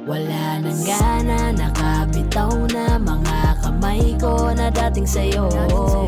Wala nang gana, nakabitaw na mga kamay ko na dating sa'yo.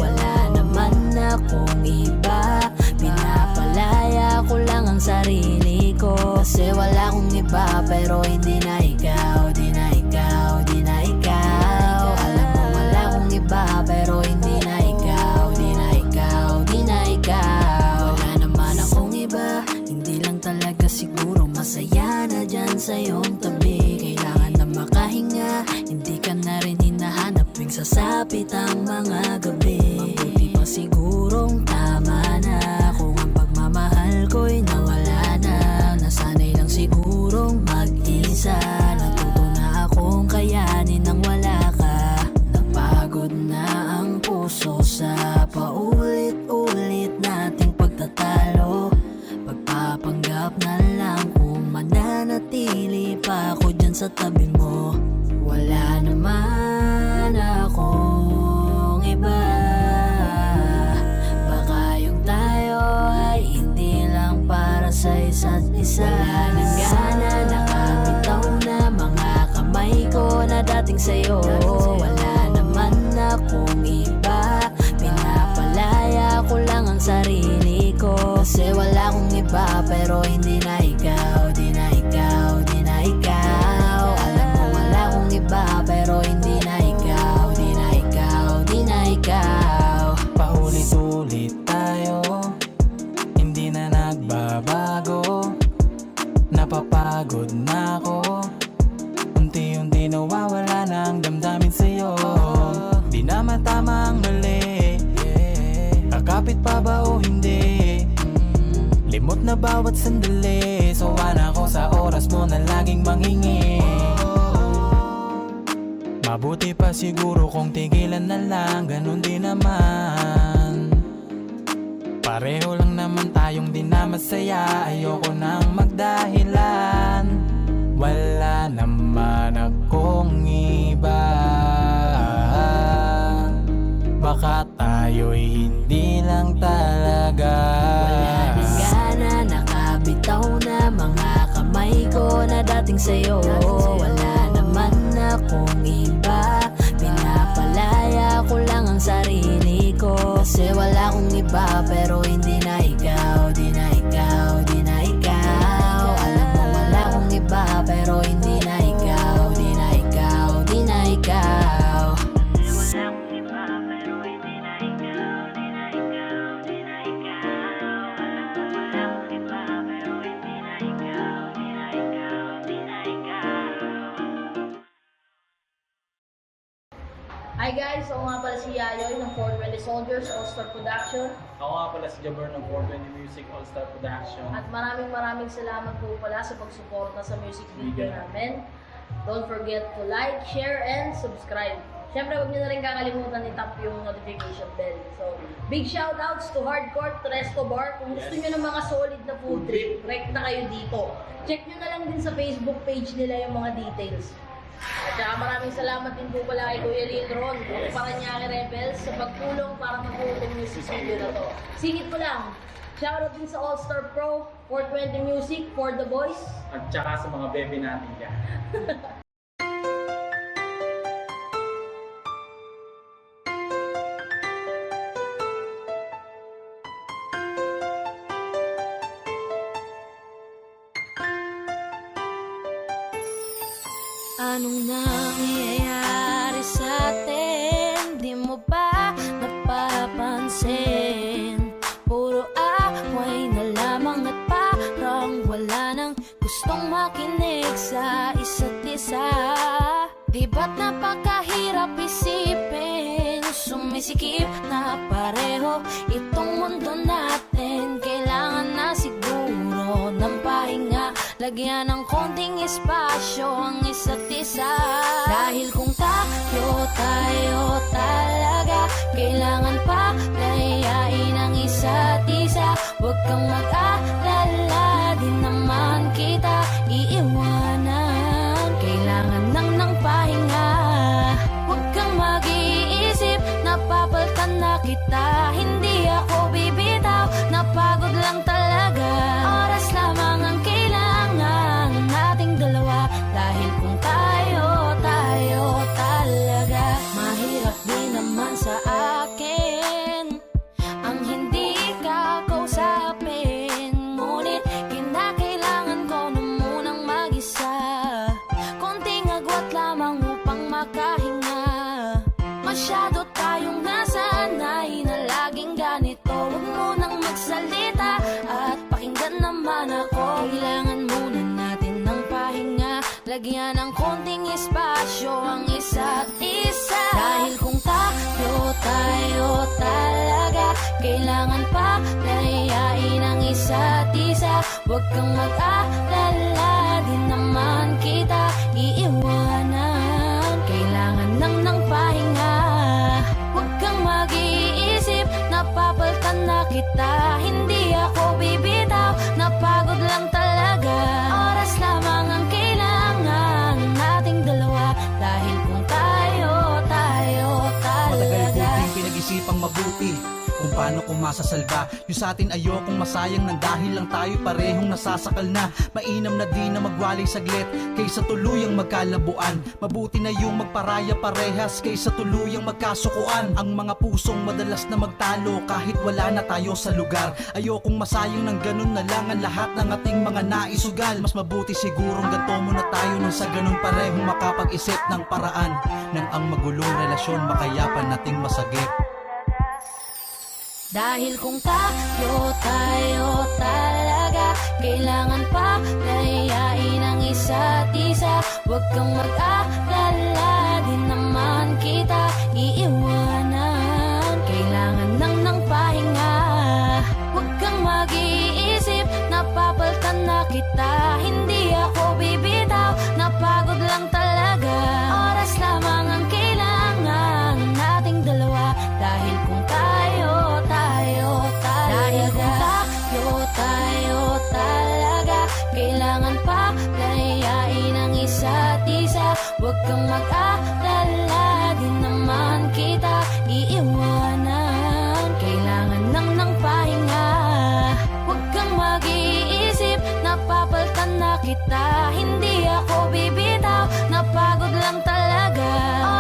Wala naman akong iba, pinapalaya ko lang ang sarili ko. Kasi wala akong iba, pero hindi na ikaw, di na ikaw, di na ikaw. Alam mo wala akong iba, pero hindi na ikaw, di na ikaw, di na ikaw. Wala naman akong iba, hindi lang talaga siguro masaya na dyan sa iyong tabi. Kailangan na makahinga, hindi ka na rin hinahanap tuwing sasapit ang mga gabi. Mabuti pa sigurong tama na kung ang pagmamahal ko'y nawala na. Nasanay lang sigurong mag-isa, natuto na akong kayanin nang wala ka. Napagod na ang puso sa paulit-ulit nating pagtatalo. Pagpapanggap na lang kung mananatili pa ako dyan sa tabi mo. Wala naman akong iba, baka yung tayo ay hindi lang para sa isa't isa. Wala nang gana, nakabitaw na mga kamay ko na dating sa'yo. Wala naman akong iba, pinapalaya ko lang ang sarili ko. Kasi wala akong iba, pero hindi na ikaw, di na ikaw, di na ikaw. Alam mo wala akong iba, pero hindi na ikaw, di na ikaw, di na ikaw. Paulit-ulit tayo, hindi na nagbabago. Napapagod na ako, unti-unti nawawala na ang damdamin sa'yo. Di na matama ang mali, kakapit pa ba o hindi? Limot na bawat sandali, sawa na ako sa oras mo na laging manghingi. Mabuti pa siguro kung tigilan na lang, ganun din naman. Pareho lang naman tayong di na masaya, ayoko nang magdahilan. Wala naman akong iba, baka tayo'y hindi lang talaga. Wala nang gana, nakabitaw na mga kamay ko na dating sa'yo. Wala naman akong iba, pinapalaya ko lang ang sarili ko. Kasi wala akong iba, pero hindi na ikaw, di na ikaw, di na ikaw. Alam mo wala akong iba, pero hindi na ikaw, di na ikaw, di na ikaw. Hi guys! Ako nga pala si Yayoy ng 420 Soldiers All-Star Production. Ako nga pala si Jabber ng 420 Music All-Star Production. At maraming salamat po pala sa pagsuporta sa music video namin. Don't forget to like, share, and subscribe. Siyempre, huwag niyo na rin kakalimutan i-tap yung notification bell. So, big shoutouts to Hardcore, to Resto Bar. Kung gusto niyo ng mga solid na food trip, rek na kayo dito. Check niyo na lang din sa Facebook page nila yung mga details. At saka maraming salamat din po pala kay Kuya Lindron, ang Paranaque Rebels, sa pagtulong para mabuo itong music video na to. Singit ko lang, shoutout din sa All-Star Pro, 420 Music, For The Boys. At saka sa mga bebe natin dyan. Anong nangyayari sa atin? Di mo ba napapansin? Puro away na lamang at parang wala nang gustong makinig sa isa't isa. Di ba't napakahirap isipin? Sumisikip na pareho itong mundo natin. Kailangan na siguro ng pahinga, lagyan ng konting espasyo ang isa't isa. Dahil kung tayo talaga, kailangan pa layain ang isa't isa. Huwag kang mag-alala, di naman kita iiwanan. Kailangan lang ng pahinga, huwag kang mag-iisip, napapaltan na kita. Hindi ako bibitaw, napagod lang talaga. Oras lamang ang kailangan nating dalawa. Dahil kung lagyan ng konting espasyo ang isa't isa. Dahil kung tayo talaga, kailangan pa layain ang isa't isa. Huwag kang mag-alala, di naman kita iiwanan. Kailangan lang ng pahinga. Huwag kang mag-iisip, napapaltan na kita. Hindi ako bibitaw, napagod lang talaga. Oras lamang ang kailangan nating dalawa. Dahil kung tayo Matagal ko talaga. din pinag-isipang mabuti kung paano ko masasalba yung sa atin. Ayokong masayang nang dahil lang tayo parehong nasasakal na. Mainam na di na magwalay saglit kaysa tuluyang magkalabuan. Mabuti na yung magparaya parehas kaysa tuluyang magkasukuan. Ang mga pusong madalas na magtalo kahit wala na tayo sa lugar. Ayokong masayang ng ganun na lang ang lahat ng ating mga naisugal. Mas mabuti sigurong ganto muna tayo nang sa ganun parehong makapag-isip ng paraan nang ang magulong relasyon makayapan nating masagip. Dahil kung tayo talaga, kailangan pa layain ang isa't isa. Huwag kang mag-alala, di naman kita iiwanan. Kailangan lang ng pahinga. Huwag kang mag-iisip, napapaltan na kita. Hindi ako bibitaw, napagod lang talaga. Oras lamang ang kailangan nating dalawa. Dahil kung tayo talaga, kailangan pa layain ang isa't isa. Huwag kang mag-alala, di naman kita iiwanan. Kailangan lang ng pahinga. Huwag kang mag-iisip, napapaltan na kita. Hindi ako bibitaw, napagod lang talaga.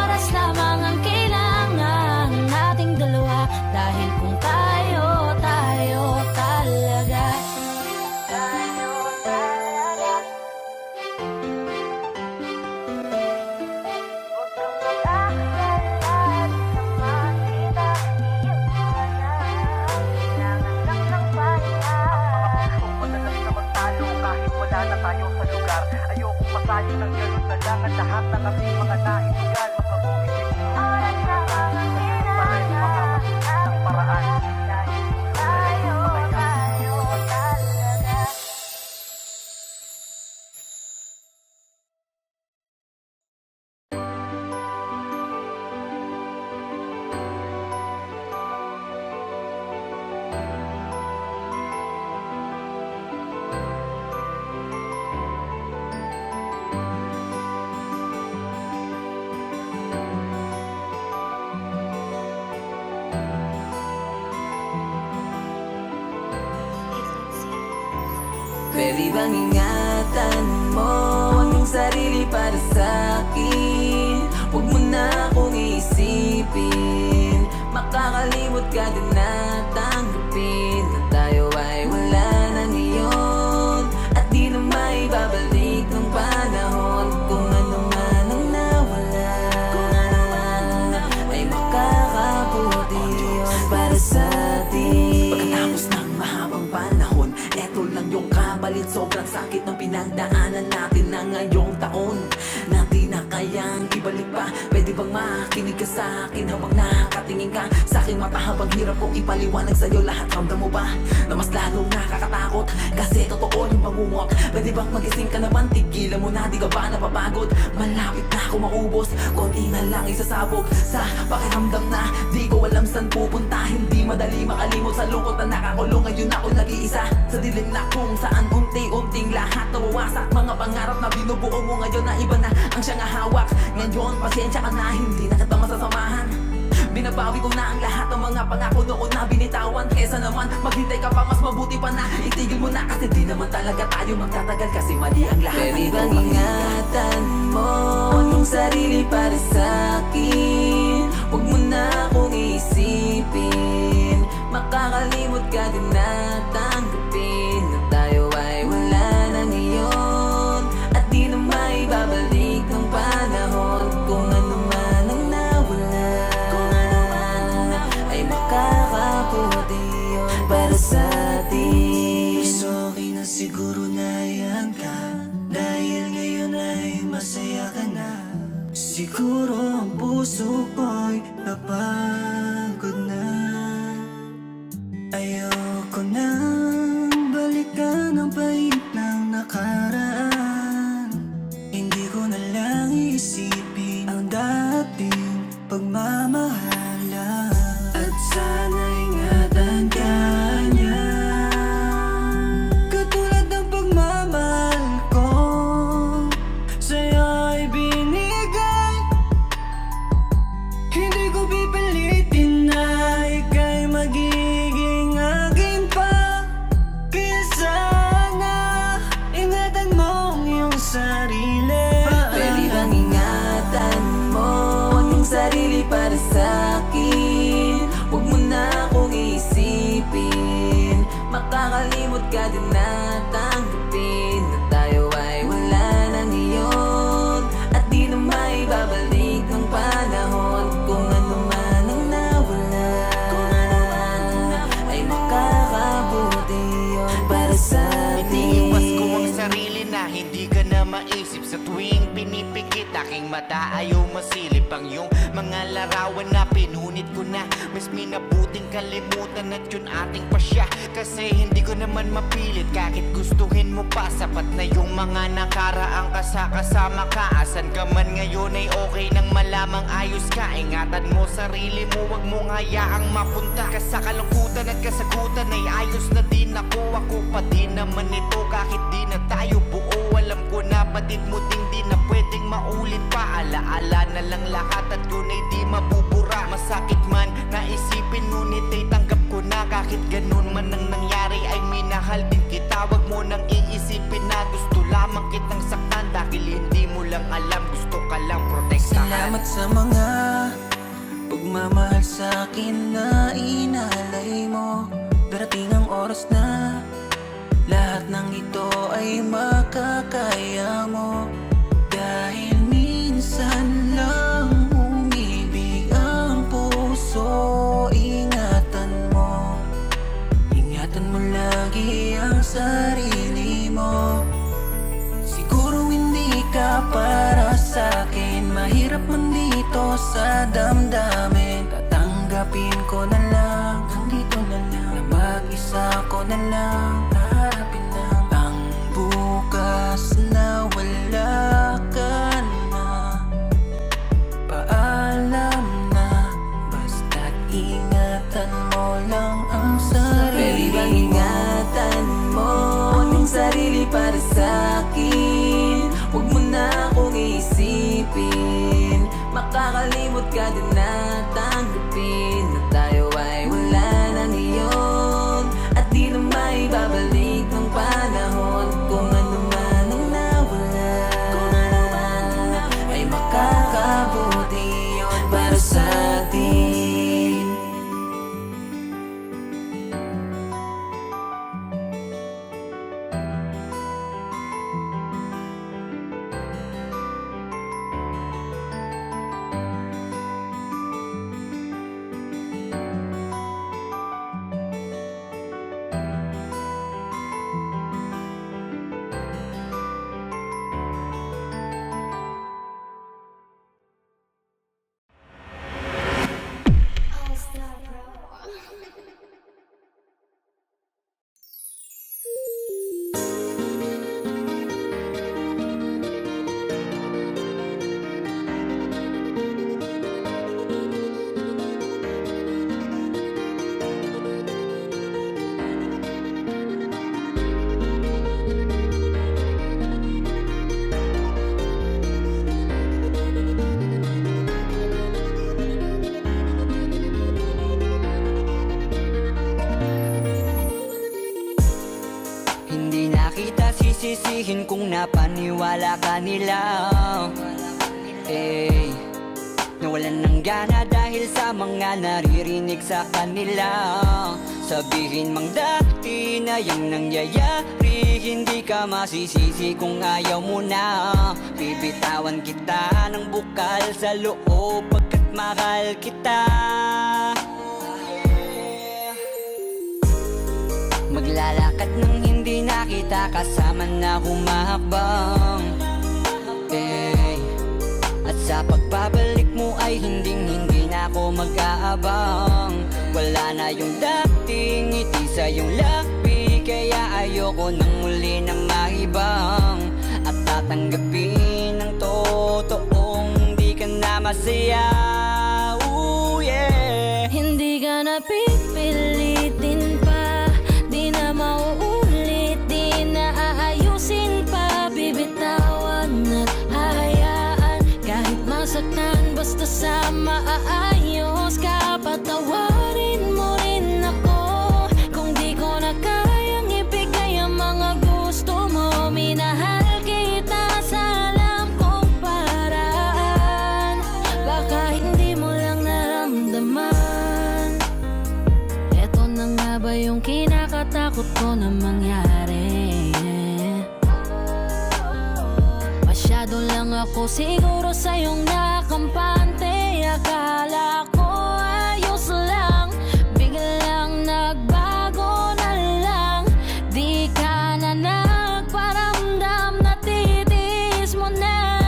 Oras lamang ang kailangan nating dalawa. Dahil kung tayo talaga. Madalas na magtalo kahit wala na tayo sa lugar. Ayokong masayang ng ganun na lang ang lahat ng ating mga naisugal. Mas mabuti siguro parehong makapag-isip ng paraan. Pwede bang ingatan mo ang iyong sarili para sa'kin? Huwag mo na akong iisipin, makakalimot ka din na tanggapin na tayo ay wala na ngayon. At di na maibabalik ng panahon. Kung ano man ang nawala ay makakabuti yun para sa atin. Pagkatapos ng mahabang panahon, eto lang yung kapalit. Sobrang sakit ng pinagdaanan natin na ngayong taon na di na kayang ibalik pa. Pwede bang makinig ka sa akin habang nakatingin ka sa aking mata, habang hirap kong ipaliwanag sa'yo lahat. Ramdam mo ba na mas lalong nakakatakot kasi totoo yung pangungot? Pwede bang magising ka naman, tigilan mo na, di ka ba napapagod? Malapit na ako maubos, konti na lang isasabog sa pakiramdam na di ko alam saan pupunta. Hindi madali makalimot sa lungkot na nakakulong. Ngayon ako nag-iisa sa dilim na kung saan unti-unting lahat nawawasak. Mga pangarap na binubuo mo ngayon na iba na ang siyang hawak. Ngayon pasensya ka na, hindi na kita masasamahan. Binabawi ko na ang lahat ng mga pangako noon na binitawan. Kesa naman maghintay ka pa, mas mabuti pa na itigil mo na. Kasi di naman talaga tayo magtatagal, kasi mali ang lahat. Pwede bang ingatan mo ang iyong sarili para sa'kin? Huwag mo na akong iisipin, makakalimot ka din na tanggapin na tayo ay wala na ngayon. At di na maibabalik ng panahon. Kung ano man ang nawala ay makakabuti yun para sa atin. Gusto okay na siguro na yan ka, dahil ngayon ay Siguro ang puso ko'y napagod na. Ayoko nang balikan ang pait ng nakaraan. Hindi ko na lang iisipin ang dating pagmamahala. At sana ingatan ka niya, katulad ng pagmamahal ko sa'yo'y binigay. Hindi ko pipilitin na ika'y magiging akin pa. Kaya sana ingatan mo ang iyong sarili. Pwede bang ingatan mo ang iyong sarili para sa'kin? Huwag mo na akong iisipin, makakalimot ka din na tanggapin na tayo ay wala na ngayon, at di na maibabalik ng panahon. Kung ano man ang nawala ay makakabuti yun para sa'tin. Iniiwas ko ang sarili na hindi ka na maisip. Sa tuwing pinipikit aking mata, ayaw masilip ang iyong mga larawan na pinunit ko na. Mas minabuting kalimutan at yun ating pasya. Kasi hindi ko naman mapilit kahit gustuhin mo pa. Sapat na yung mga nakaraang kasama ka. Asan ka man ngayon ay okay nang malamang ayos ka. Ingatan mo sarili mo, wag mong hayaang mapunta ka sa kalungkutan at kasagutan. Ay ayos na din ako pa din naman ito. Kahit di na tayo buo, alam ko na batid mo ding di na pwedeng maulit pa. Alaala na lang lahat at yun ay di mabubura. Masakit man naisipin, ngunit ay tanggap ko na. Kahit ganun man ang nangyari ay minahal din kita. Wag mo nang iisipin na gusto lamang kitang saktan. Dahil hindi mo lang alam, gusto ka lang protektahan. Salamat sa mga pagmamahal sa'kin na inalay mo. Darating ang oras na lahat ng ito ay makakaya mo. Dahil minsan lang umibig ang puso. Ingatan mo lagi ang sarili mo. Siguro hindi ka para sa'kin, mahirap man dito sa damdamin. Tatanggapin ko na lang, nandito na lang, na mag-isa ko na lang. Harapin lang ang bukas na wala ka na. Paalam na, basta't ingatan mo lang ang sarili. Pwede bang ingatan mo ang iyong sarili para sa'kin? Huwag mo na akong iisipin, makakalimot ka din na tanggapin na tayo ay wala na ngayon, at di na maibabalik ng panahon. Kung ano man ang nawala ay makakabuti yun para sa'tin. Hindi na kita sisisihin kung napaniwala ka nila. Nawalan ng gana dahil sa mga naririnig sa kanila. Sabihin mang dati na yung nangyayari, hindi ka masisisi kung ayaw mo na. Bibitawan kita ng bukal sa loob pagkat mahal kita. Maglalakad nang hindi na kita kasama na humahakbang. At sa mayabang. Wala na yung dating ngiti sa iyong labi, kaya ayoko nang muli na mahibang at tatanggapin ng totoong di ka na masaya. Ooh, yeah. Hindi ka na pipilitin pa, di na mauulit, di na aayusin pa. Bibitawan at hahayaan, kahit masaktan, basta sa maayos ka. Patawarin mo rin ako kung di ko na kayang ibigay ang mga gusto mo. Minahal kita sa alam kong paraan, baka hindi mo lang naramdaman. Eto na nga ba yung kinakatakot ko na mangyari? Masyado lang ako siguro sa iyong nakampante. Akala ko ayos lang, biglang nagbago na lang. Di ka na nagparamdam, natitiis mo na.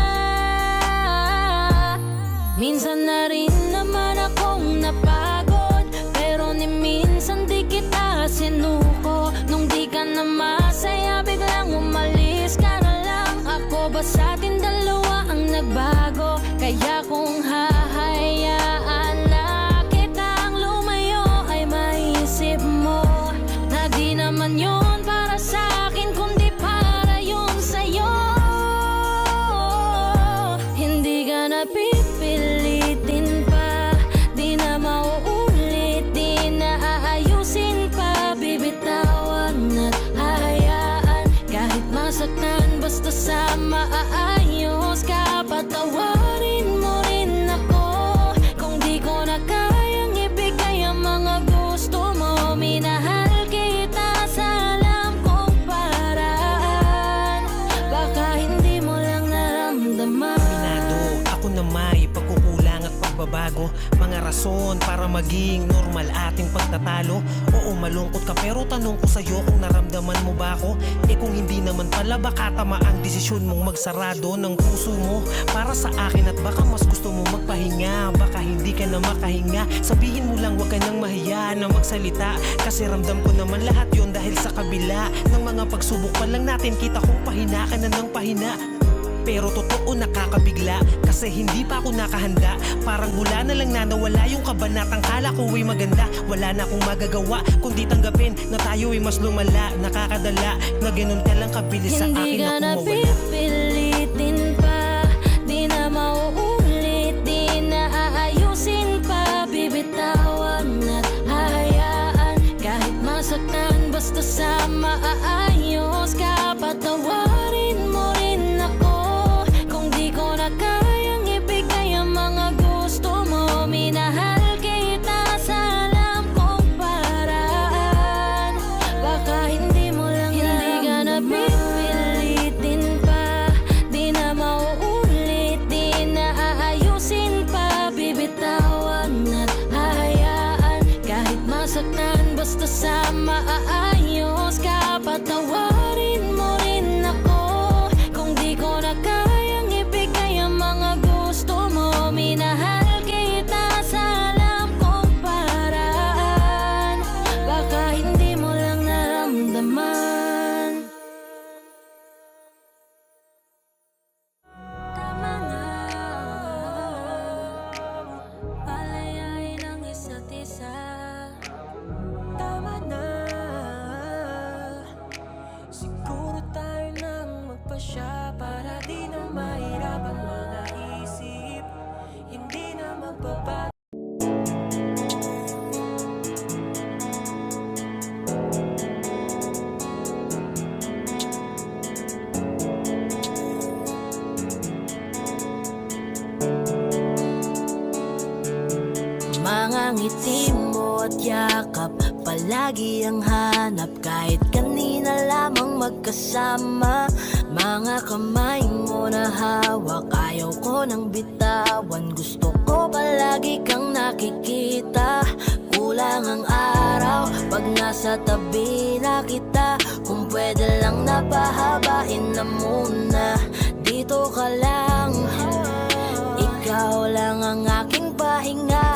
Minsan na rin naman akong napagod, pero ni minsan di kita sinuko. Nung di ka na masaya, biglang umalis ka na lang. Ako ba sa atin dalawa ang nagbago? Kaya kung hahayaan na kitang lumayo, ay maisip mo na di naman yun para sa akin, kundi para yun sa'yo. Hindi ka na pipilitin pa, di na mauulit, di na aayusin pa. Bibitawan at hahayaan, kahit masaktan, basta sa maayos ka. Patawarin mo rin ako kung di ko na kayang ibigay ang mga gusto mo. Minahal kita sa alam kong paraan, baka hindi mo lang naramdaman. Aminado ako na may pagkukulang at pagbabago, mga rason para maging normal ating pagtatalo. Oo, malungkot ka pero tanong ko sa'yo kung naramdaman mo ba ako? Eh kung hindi naman pala, baka tama ang desisyon mong magsarado ng puso mo para sa akin, at baka mas gusto mo magpahinga. Baka hindi ka na makahinga, sabihin mo lang, wag ka nang mahiya na magsalita, kasi ramdam ko naman lahat yon. Dahil sa kabila ng mga pagsubok pa lang natin, kita kong pahina ka na ng pahina. Pero totoo nakakabigla, kasi hindi pa ako nakahanda. Parang mula na lang na nawala yung kabanatang kala ko ay maganda. Wala na akong magagawa kundi tanggapin na tayo ay mas lumala. Nakakadala na ganun ka lang kabilis sa Hindi akin ka na na kumawala. pipilitin pa, di na mauulit, di na aayusin pa. Bibitawan at hahayaan, kahit masaktan, basta sa maayos ka. Patawarin mo rin ako kung di ko na kayang ibigay ang mga gusto mo. Minahal kita sa alam kong paraan, baka hindi mo lang naramdaman. Hindi ka na pipilitin pa, di na mauulit, di na aayusin pa. Bibitawan at hahayaan, kahit masaktan, basta sa maayos ka. Patawarin mo rin ako kung di ko na kayang ibigay ang mga gusto mo. Minahal kita sa alam kong paraan, baka hindi mo lang naramdaman. Tama na, palayain ang isa't isa. Tama na, siguro tayo nang magpasya para di na mahirap ang mga isip. Hindi na magbabago. Mga ngiti mo at yakap, palagi ang hanap. Kahit kanina lamang magkasama, mga kamay mo na hawak, ayaw ko nang bitawan. Gusto ko palagi kang nakikita. Kulang ang araw pag nasa tabi na kita. Kung pwede lang napahabain na muna, dito ka lang, ikaw lang ang aking pahinga.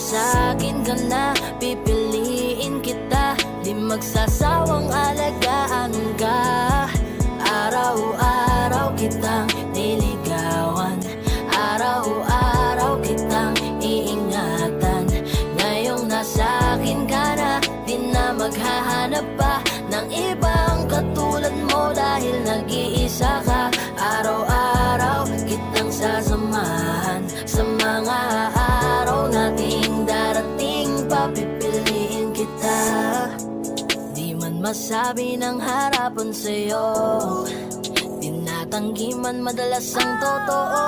nasa akin ka na, pipiliin kita. Di magsasawang alagaan ka. Araw-araw kitang niligawan, araw-araw kitang iingatan. Ngayong nasa akin ka na, di na maghahanap pa ng ibang katulad mo dahil nag-iisa ka. Araw-araw kitang sasamahan sa mga araw nating darating, papipiliin kita. Di man masabi ng harapan sa'yo, tinatanggi man madalas ang totoo.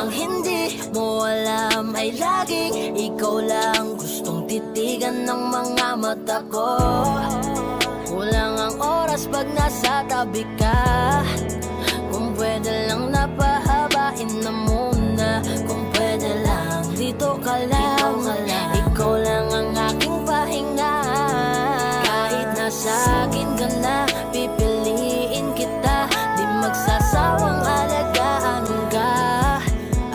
Ang hindi mo alam ay laging ikaw lang gustong titigan ng mga mata ko. Kulang ang oras pag nasa tabi ka. Kung pwede lang napahabain na muna. Kung pwede lang dito ka lang. Ikaw lang ang aking pahinga. Kahit nasa akin ka na, pipiliin kita. Di magsasawang alagaan ka.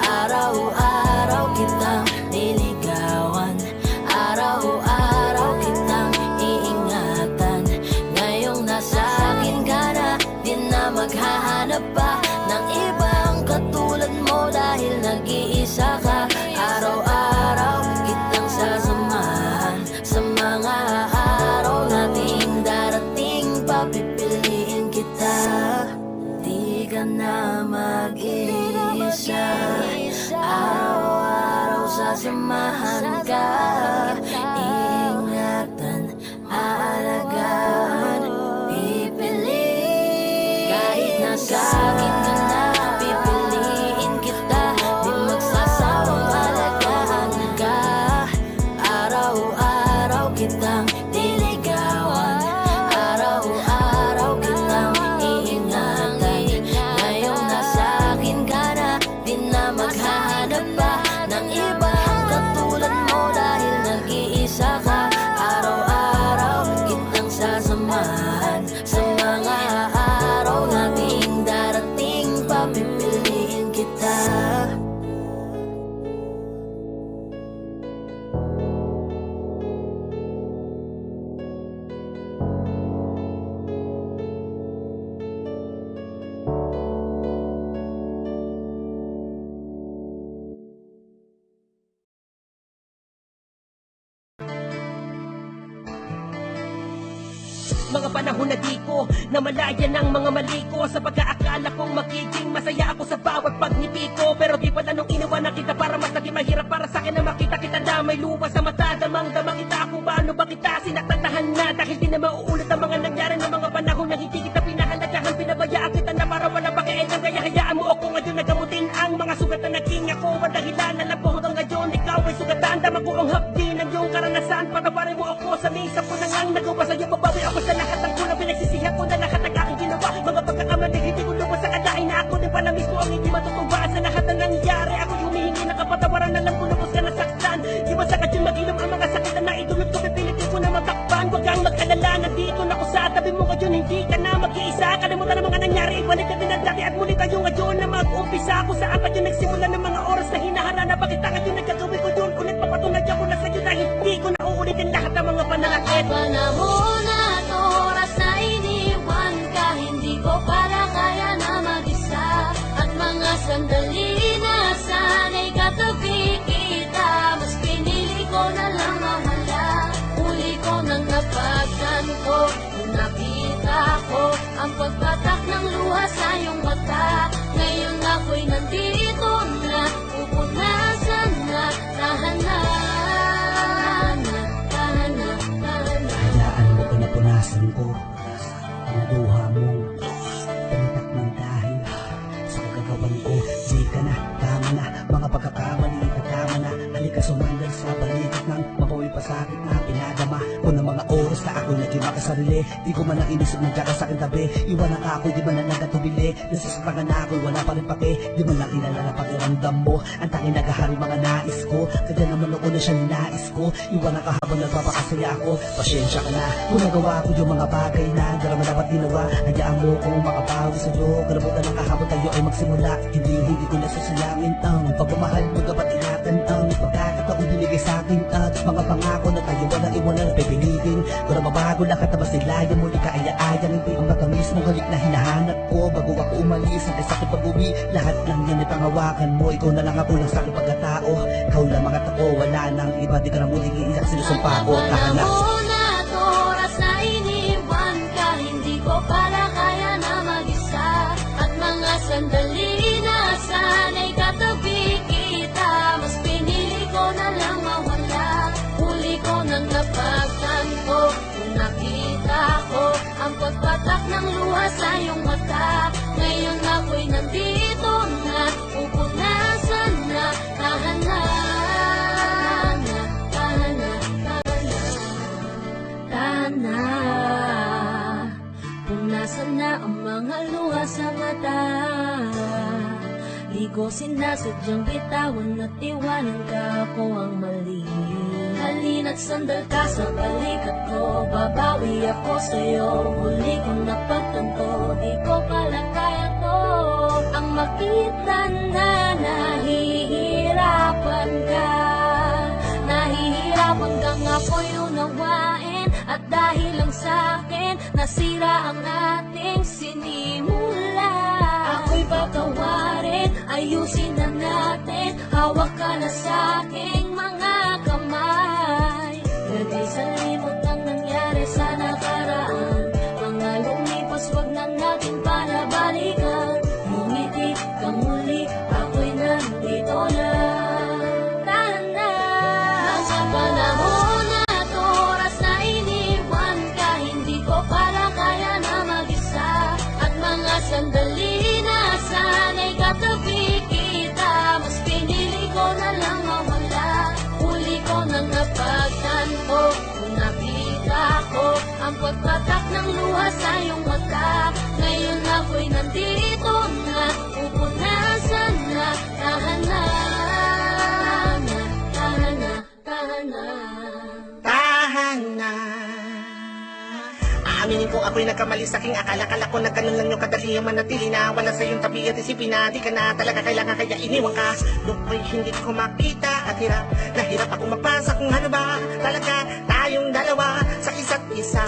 Araw-araw kitang niligawan, araw-araw kitang iingatan. Ngayong nasa akin ka na, di na maghahanap pa ng ibang katulad mo dahil nag-iisa ka. Araw-araw kitang sasamahan sa mga araw nating darating, papipiliin kita. Di ka na mag-iisa, araw-araw sasamahan ka. Ingatan, aalagaan, pipiliin. Kahit nasa akin ka na, pipiliin kita. Di magsasawang alagaan ka. Araw-araw kitang niligawan, araw-araw kitang iingatan. Ngayong nasa akin ka na, di na maghahanap pa ng ibang katulad mo dahil nag-iisa ka. Araw-araw kitang sasamahan sa mga araw nating darating, papipiliin kita. Mga panahon na di ko namalaya ng mga mali ko, sa pagkaakala kong magiging masaya ako sa bawat pagnipi ko. Pero di pala nung iniwanan kita para mas naging mahirap para sa akin na makita kita na may lupa sa mata. Damang-dama kita kung paano ba kita sinaktantahan na, dahil di na mauulit ang mga nangyari ng mga panahon na hindi kita pinahalagahan. Pinabayaan kita na para wala pakialam, kaya hayaan mo ako ngayon nagamutin ang mga sugat na naging ako. Ang dahilan na lang po hanggang ngayon ikaw ay sugatan. Dama ko ang hapdi ng iyong karanasan, patawarin mo ako sa misa ko na ngang nagawa sa'yo. Babawi ako sa lahat ng kulang, pinagsisihan ko na lahat ng aking ginawa. Mga pagkakamali, hindi ko lubos sa kalain na ako din pala mismo ang hindi matutubaan sa lahat ng nangyari. Ako'y humihingi ng kapatawaran, alam ko lubos ka nasaktan. Di masakit yung mag-inom ang mga sakit na naidulot ko, pipilitin ko na matakpan. Huwag kang mag-alala, nandito na ako sa tabi mo ngayon, hindi ka na mag-iisa. Kalimutan ang mga nangyari, ibalik natin ang dati at muli tayo ngayon na mag-umpisa. Kung saan tayo nagsimula ng mga oras na hinaharana. Bakit ka ngayon nagkagawin ko yun? Ulit papatunay ako na sa'yo na hindi ko na uulitin lahat ng mga panalakit. Panahon at oras na iniwan ka, hindi ko pala kaya na mag-isa. At mga sandali na sana'y katabi kita, mas pinili ko na lang mawala. Uli ko nang napagtanto, nung nakita ko ang pagpatak ng luha sa iyong mata. Ngayon ako'y nandito na, pupunasan na, tahanan. Hayaan mo na punasan ko ang luha mong panitak ng dahil sa kagagawan ko. Di ka na, tama na, mga pagkakamali, tama na. Halika sumandal sa balikat ng makoy pasakit na pinadama ko ng mga oras na ako naging makasarili. Di ko man ang inisip ng gata sa akin tabi. Iwan ang ako, di man na nagatubili. Nasasaktan na ako'y wala pa rin pake. Di man lang kilala na pakiramdam mo. Ang tanging nagahari mga nais ko, kaya naman noon na siya ninais ko. Iwan ang kahabang nagpapakasaya ako. Pasyensya ka na kung nagawa ko yung mga bagay na darama dapat ginawa. Hayaan mo kong makabawi sa'yo. Kalabutan ng kahabang tayo ay magsimula. Hindi ko nasasayangin ang pagmamahal mo, dapat ingatan ang pagkakataon. Di Mga pangako na tayo walang iwanan pipilitin. Kung mabago lahat na masilayan muli kaaya-ayan. Hindi ang matamis mong halik na hinahanap ko. Bago ako umalis, ang sakit pag-uwi. Lahat lang yan ay pangawakan mo. Ikaw na lang ako lang sa aking pagkatao. Ikaw lang mga tako, wala nang iba. Di ka na muling iiyak, sinusumpa ko. Tahanak. Panahon at oras na iniwan ka, hindi ko pala kaya na mag-isa. At mga sandali na sana'y katabi kita, mas pinili ko na lang mawala. Huli ko nang napagtanto, kung nakita ko ang pagpatak ng luha sa iyong mata. Ngayon ako'y nandito na, pupunasan na, tahan na. Na punasan na ang mga luha sa mata. Di ko sinasadyang bitawan at iwanan ka, ako ang mali. Halina't sandal ka sa balikat ko, babawi ako sa'yo. Huli kong napagtanto, di ko pala kaya to. Ang makita na nahihirapan ka, nahihirapan kang ako'y unawain. At dahil lang sa'kin, nasira ang ating sinimula. Ako'y patawarin, ayusin na natin. Hawak ka na sa'king mga kamay. Lagay sa limot ang nangyari sa nakaraan. Mga lumipas, wag na natin panabalikan. Ngumiti ka muli, ako'y nandito na. Tahan na. Mga panahon at oras na iniwan ka, hindi ko pala kaya na mag-isa. At mga sandali na sana'y katabi kita, mas pinili ko na lang mawala. Huli ko nang napagtanto, kung nakita ko ang pagpatak ng luha sa iyong mata. Ngayon ako'y nandito na, pupunasan na, tahan na. Tahan na, tahan na. Tahan na. Aaminin ko ako'y nagkamali sa aking akala-kala ko na ganun lang yung kadali ang manatili na wala sa iyong tabi at isipin na di ka na talaga kailangan kaya iniwan ka. Doon ko'y hindi ko makita at hirap na hirap ako mapasa kung ano ba talaga tayong dalawa sa isa't isa.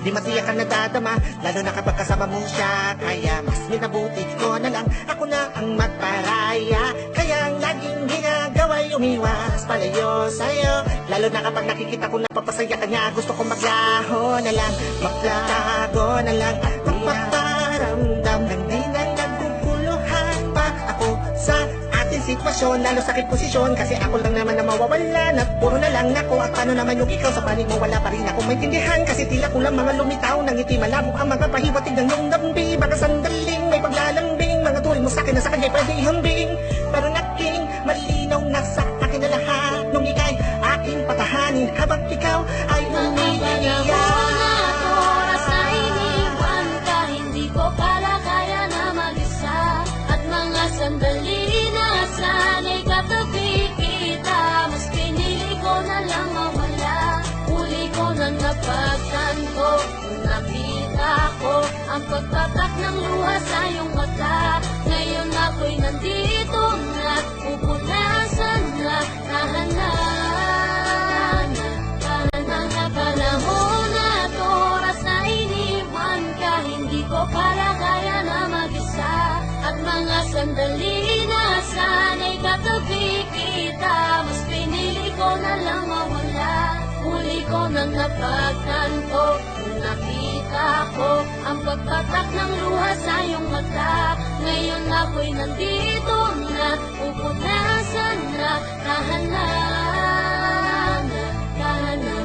Di matiyak ka nadadama, lalo na kapag kasama mo siya. Kaya mas minabuti ko na lang, ako na ang magparaya. Kaya ang laging ginagawa'y umiwas palayo sa'yo. Lalo na kapag nakikita ko na papasaya ka niya, gusto ko maglaho na lang, maglago na lang at magpaparamdam ng di na naguguluhan pa ako sa ating sitwasyon. Lalo sakit posisyon kasi ako lang naman na mawawala na puro na lang ako. At paano naman yung ikaw sa panig mo, wala pa rin ako maintindihan. Kasi tila ko lang mga lumitaw ng ngiti, malabo ang mga pahiwatig ng iyong dambi. Baka sandaling may paglalambing, mga tuloy mo sa'kin na sa kanya'y pwede ihambing. Pero naging malinaw na sa akin na lahat nung ika'y aking patahanin habang ikaw ay umiiyak. Oras na iniwan ka, hindi ko pala kaya na mag-isa. At mga sandali na sana'y katabi kita, mas pinili ko na lang mawala. Huli ko nang napagtanto, kung nakita ko ang pagpatak ng luha sa iyong mata. Ngayon ako'y nandito na, pupunasan na, tahan na. Panahon at oras na iniwan ka, hindi ko pala kaya na mag-isa. At mga sandali na sana'y katabi kita, mas pinili ko na lang mawala. Huli ko nang napagtanto, kung nakita ko ang pagpatak ng luha sa iyong mata. Ngayon ako'y nandito na, pupunasan na, tahan na. Tahan na, tahan na.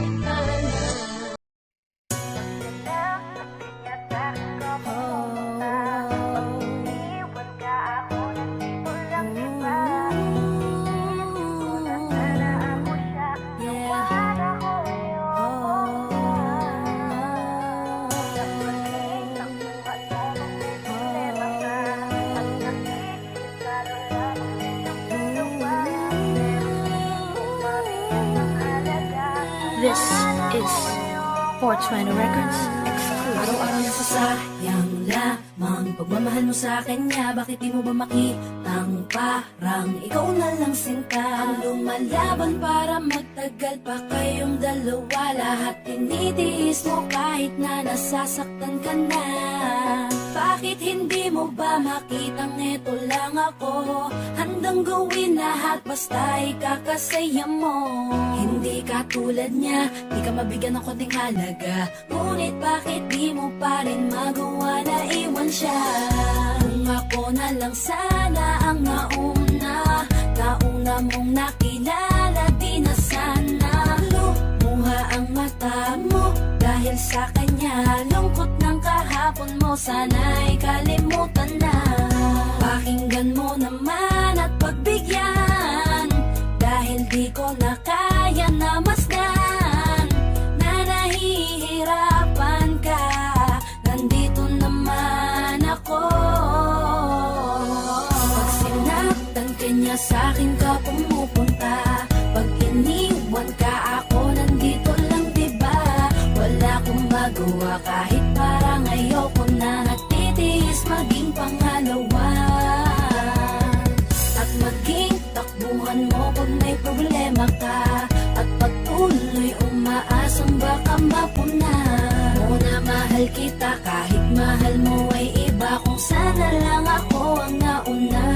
This is 420 Records exclusive. Araw-araw na sasayang lang lamang pagmamahal mo sa kanya. Bakit di mo ba makitang parang ikaw na lang sinta ang lumalaban para magtagal pa kayong dalawa. Lahat tinitiis mo kahit na nasasaktan ka na. Bakit hindi mo ba makitang eto lang ako? Handang gawin lahat basta ikakasaya mo. Hindi ka tulad niya, di ka mabigyan ng konting halaga. Ngunit bakit di mo pa rin magawa na iwan siya? Kung ako na lang sana ang nauna mong nakilala, di na sana lumuha ang mata mo dahil sa kanya. Lungkot ng kahapon mo, sana'y kalimutan na. Pakinggan mo naman at pagbigyan, dahil di ko na kaya na masdan na nahihirapan ka. Nandito naman ako. Pag sinaktan ka niya, sa'kin ka pumupunta. Pag iniwan ka, ako nandito lang, diba? Wala akong magawa kahit parang ayoko na. Nagtitiis maging pangalawa at maging takbuhan mo pag may problema ka. At patuloy umaasang baka mapuna mo na mahal kita kahit mahal mo ay iba. Kung sana lang ako ang nauna.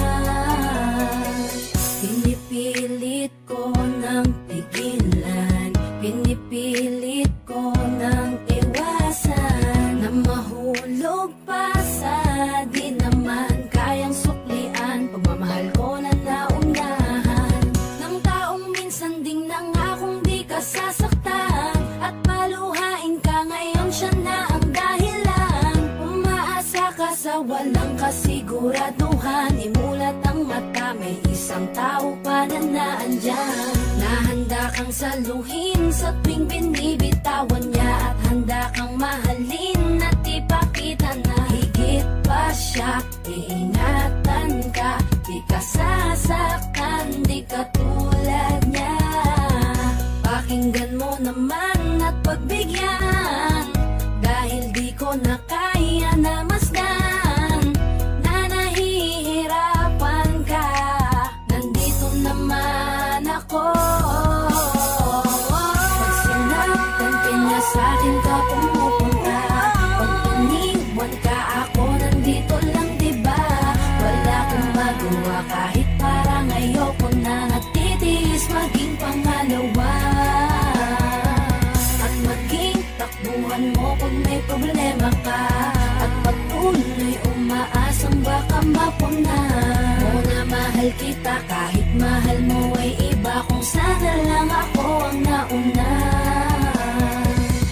Pinipilit ko ng pigilan, pinipilit ko ng iwasan na mahulog pa sa di naman kayang suklian. Pagmamahal ko na naunahan ng taong minsan ding nangakong di ka sasaktan. At paluhain ka ngayon, siya na ang dahilan. Umaasa ka sa walang kasiguraduhan. Imulat ang mata, may isang tao pa na naandyan. Nahanda kang saluhin sa tuwing binibitawan niya. At handa kang mahalin at ipakita na higit pa siya. Iingatan ka, di ka sasaktan, di ka tulad niya. Pakinggan mo naman at pagbigyan, dahil di ko na kaya na masdan na nahihirapan ka. Nandito naman ako. Pag sinaktan ka niya, sa'kin ka pumupunta. Pag iniwan ka, ako nandito lang, diba? Wala akong magawa kahit parang ayoko na. Nagtitiis maging pangalawa at maging takbuhan mo pag may problema ka. At patuloy umaasang baka mapuna mo na mahal kita kahit mahal mo ay iba. Kung sana lang ako ang nauna.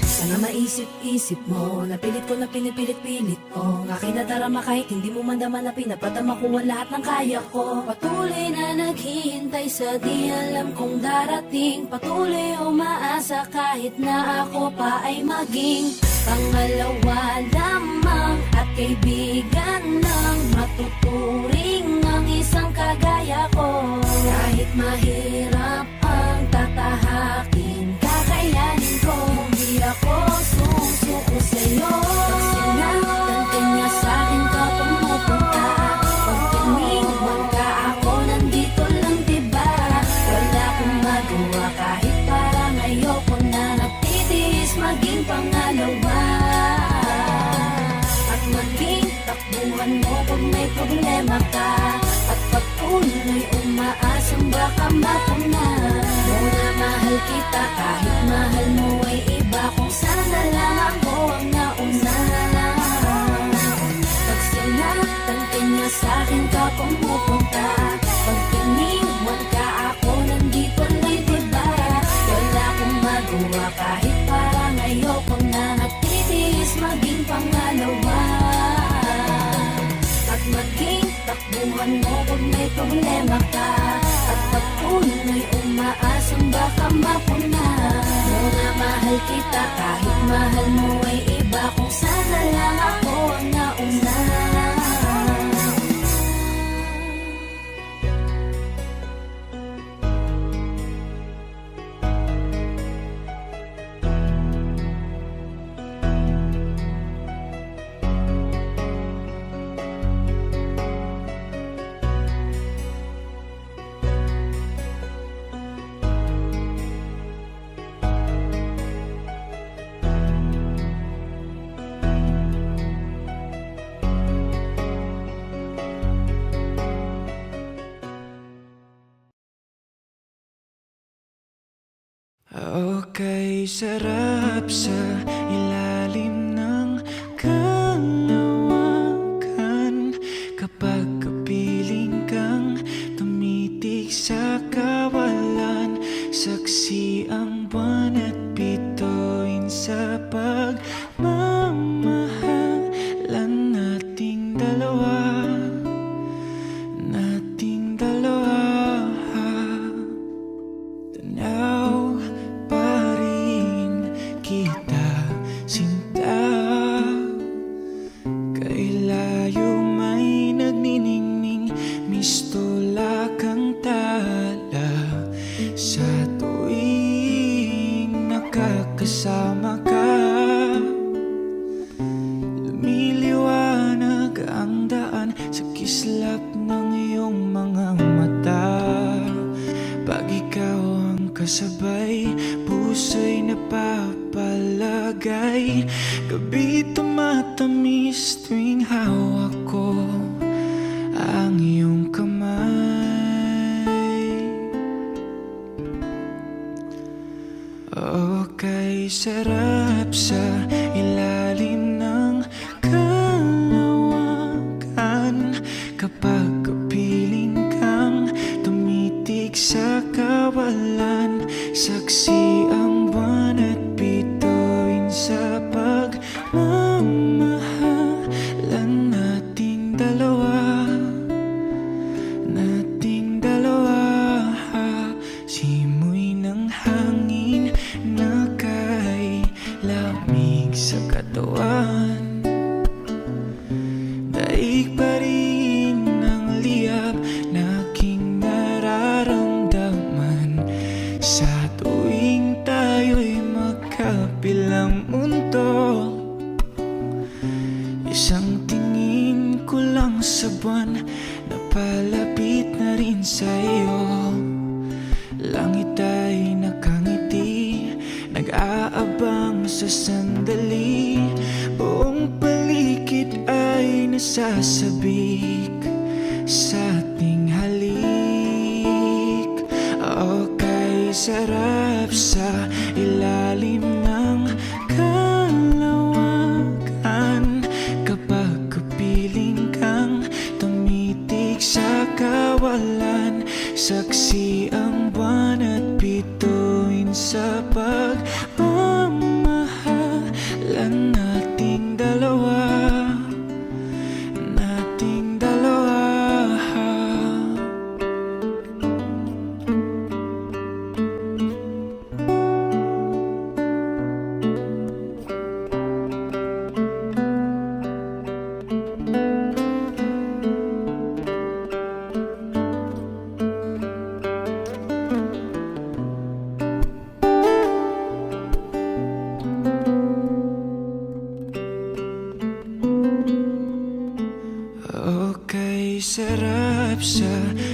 Sana maisip-isip mo, napilit ko na pinipilit-pilit ko. Ang aking nadarama kahit hindi mo mandama na pinapadama ko ang lahat ng kaya ko. Patuloy na naghihintay sa di alam kong darating. Patuloy umaasa kahit na ako pa ay maging pangalawa lamang at kaibigan lang. Matuturing ang isang kagaya ko. Kahit mahirap ang tatahakin, kakayanin ko. Hindi ako susuko sa'yo. Pag sinaktan ka niya, sa'kin ka pumupunta. Pag iniwan ka, ako nandito lang, diba? Wala akong magawa kahit parang ayoko na. Nagtitiis maging pangalawa at maging takbuhan mo pag may problema ka. At patuloy umaasang baka mapuna mo na mahal kita kahit mahal mo ay iba. Kung sana lang ako ang nauna. Pag sinaktan ka niya, sa'kin ka pumupunta. Pag iniwan ka, ako nandito lang, diba? Wala akong magawa kahit parang ayoko na. Nagtitiis maging pangalawa at maging takbuhan mo pag may problema ka. At patuloy umaasang baka mapuna mo na mahal kita kahit mahal mo ay iba. Kung sana lang ako ang nauna. kay sarap sa ilalim ng kalawakan kapag kapiling kang tumitig sa kawalan. Saksi ang buwan at bituin sa pagmamahalan nating dalawa. Nating dalawa. Tanaw pa rin kita, sinta. Kay layo may nagniningning, mistula kang tala. Sa tuwing nakakasama ka, lumiliwanag ang daan sa kislap ng iyong mga mata. Pag ikaw ang kasabay, puso'y napapalagay. Gabi tumatamis tuwing hawak ko ang iyong kamay. Oh, kay sarap sa ilalim ng kalawakan kapag kapiling kang tumitig sa kawalan. Saksi ang buwan at bituin sa pagmamahalan nating dalawa. Nating dalawa. Simoy ng hangin na kay lamig sa katawan. Daig pa rin ang liyab na aking nararamdaman sa tuwing tayo'y magkabilang mundo. Isang tingin ko lang sa buwan, napalapit na rin sa iyo. Langit ay nakangiti, nag-aabang sa sandali. Buong paligid ay nasasabik sa ating halik. O kay sarap sa ilalim ng kalawakan kapag kapiling kang tumitig sa kawalan. Saksi ang buwan at bituin sa pagmamahalan nating dalawa. Nating dalawa. Okay, sarap sa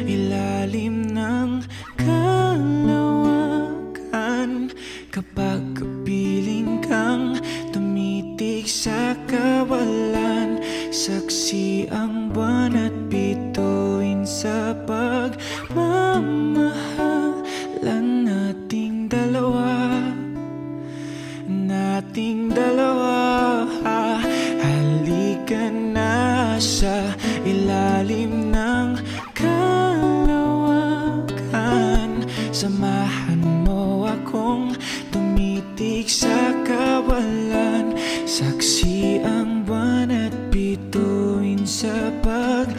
ilalim ng kalawakan kapag kapiling kang tumitig sa kawalan. Saksi ang buwan at bituin sa pagmamahalan nating dalawa. Nating dalawa. Halika na sa ilalim ng kalawakan. Samahan mo akong tumitig sa kawalan. Saksi ang buwan at bituin sa pag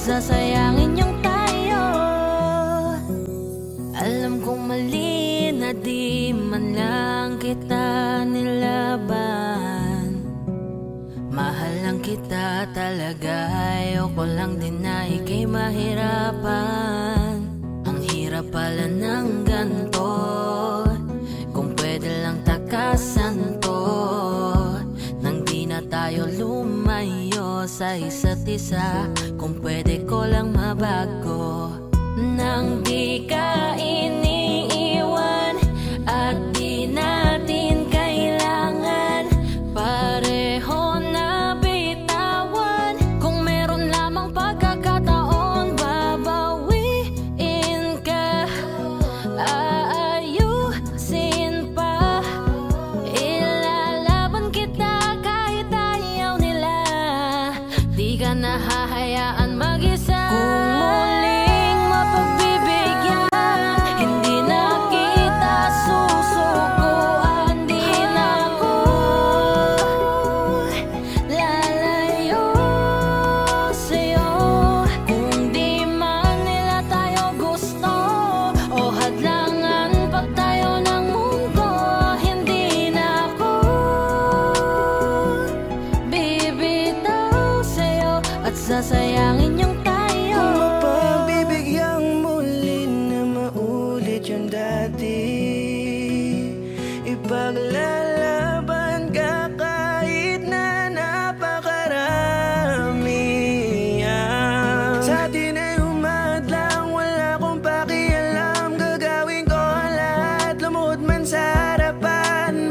sasayangin niyong tayo. Alam kong mali na di man lang kita nilaban. Mahal lang kita talaga, ayoko lang din na ika'y mahirapan. Ang hirap pala ng ganto, kung pwede lang takasan to, nang di na tayo lumayo sa isa't isa. Kung pwede ko lang mabago, nang di ka iniiwan at di natin kailangan pareho na bitawan. Kung meron lamang pagkakataon, babawiin ka, aayusin pa, ilalaban kita kahit ayaw nila. Di ka nahahayaan mag-isa. Kung muling mapagbibigyan, hindi na kita susukuan. Di na ako lalayo sa'yo. Kung di man nila tayo gusto o hadlangan pag tayo ng mundo, hindi na ako bibitaw sa'yo at sasayangin yung tayo. Kung mapagbibigyan muli na maulit yung dati, ipaglalaban ka kahit na napakarami. Sa atin ay umadlang, wala akong pakialam. Gagawin ko ang lahat, lumuhod man sa harapan.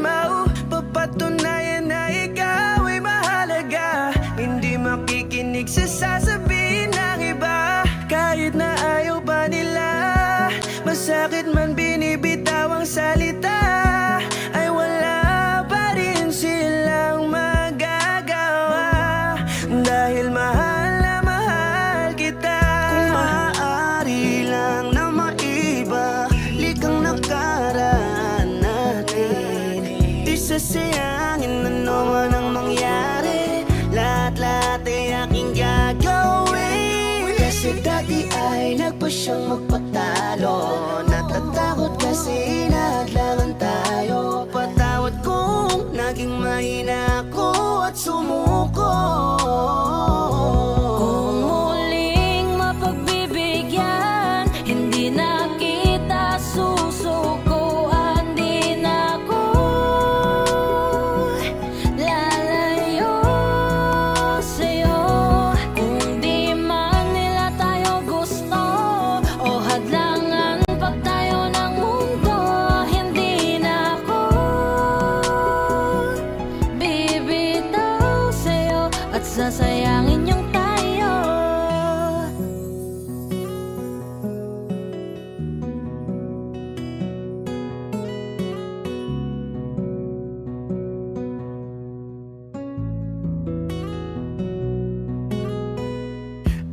Papatunayan na ikaw ay mahalaga, hindi makikinig sa sasabihin ng iba. Kahit na ayaw pa nila, masakit man binibitaw ang salita, ay wala pa rin silang magagawa. Dahil mahal na mahal kita. Kung maaari lang na maiba likang nakaraan natin, di sasayangin ano man ang mangyari. Lahat-lahat ay aking gagawin. Kasi dati ay nagpa siyang magpatalo, natatakot kasi nahadlangan tayo. Patawad kung naging mahina ako at sumuko. Kung muling mapagbibigyan, hindi na kita susukuan. Di na ako lalayo sa'yo. Kung di man nila tayo gusto o hadlangan pag tayo ng mundo, hindi na ako bibitaw sa'yo at sasayangin yung tayo.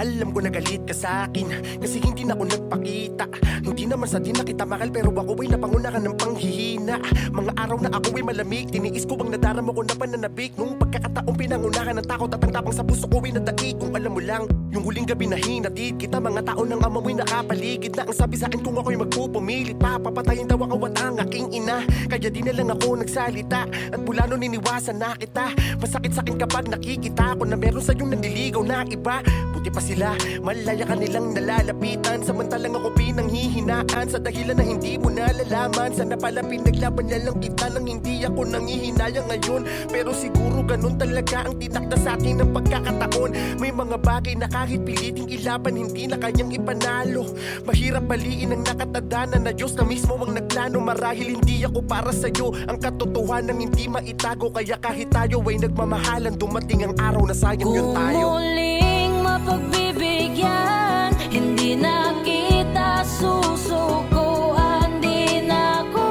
Alam ko na galit ka sa akin kasi hindi na ako nagpakita. Hindi naman sa di na kita mahal, pero ako ay napangunahan ng panghihina. Mga araw na ako ay malamig, tiniis ko bang nadarama ko na pananabik. Nung pagkakataong pinangunahan ng takot at ang tapang sa puso ko ay nadaig. Kung alam mo lang, yung huling gabi na hinatid kita, mga tao ng amamoy nakapaligid na ang sabi sa akin kung ako'y magpupumilit pa, papatayin daw ako at ang aking ina. Kaya di na lang ako nagsalita at mula nun iniwasan na kita. Masakit sa akin kapag nakikita ko na meron sa iyong nanliligaw na iba. Buti pa sila, malaya ka nilang nalalapitan, samantalang ako pinanghihinaan sa dahilan na hindi mo nalalaman. Sana pala pinaglaban na lang kita nang hindi ako nanghihinayang ngayon. Pero siguro ganun talaga ang tinakda sa atin ng pagkakataon. May mga bagay na kahit piliting ilaban, hindi na kanyang ipanalo. Mahirap baliin ang nakatadana na Diyos na mismo ang nagplano. Marahil hindi ako para sa'yo, ang katotohanan hindi maitago. Kaya kahit tayo ay nagmamahalan, dumating ang araw na sayang yun tayo. Kung muling mapagbibigyan, hindi na kita susukuan. Di na ako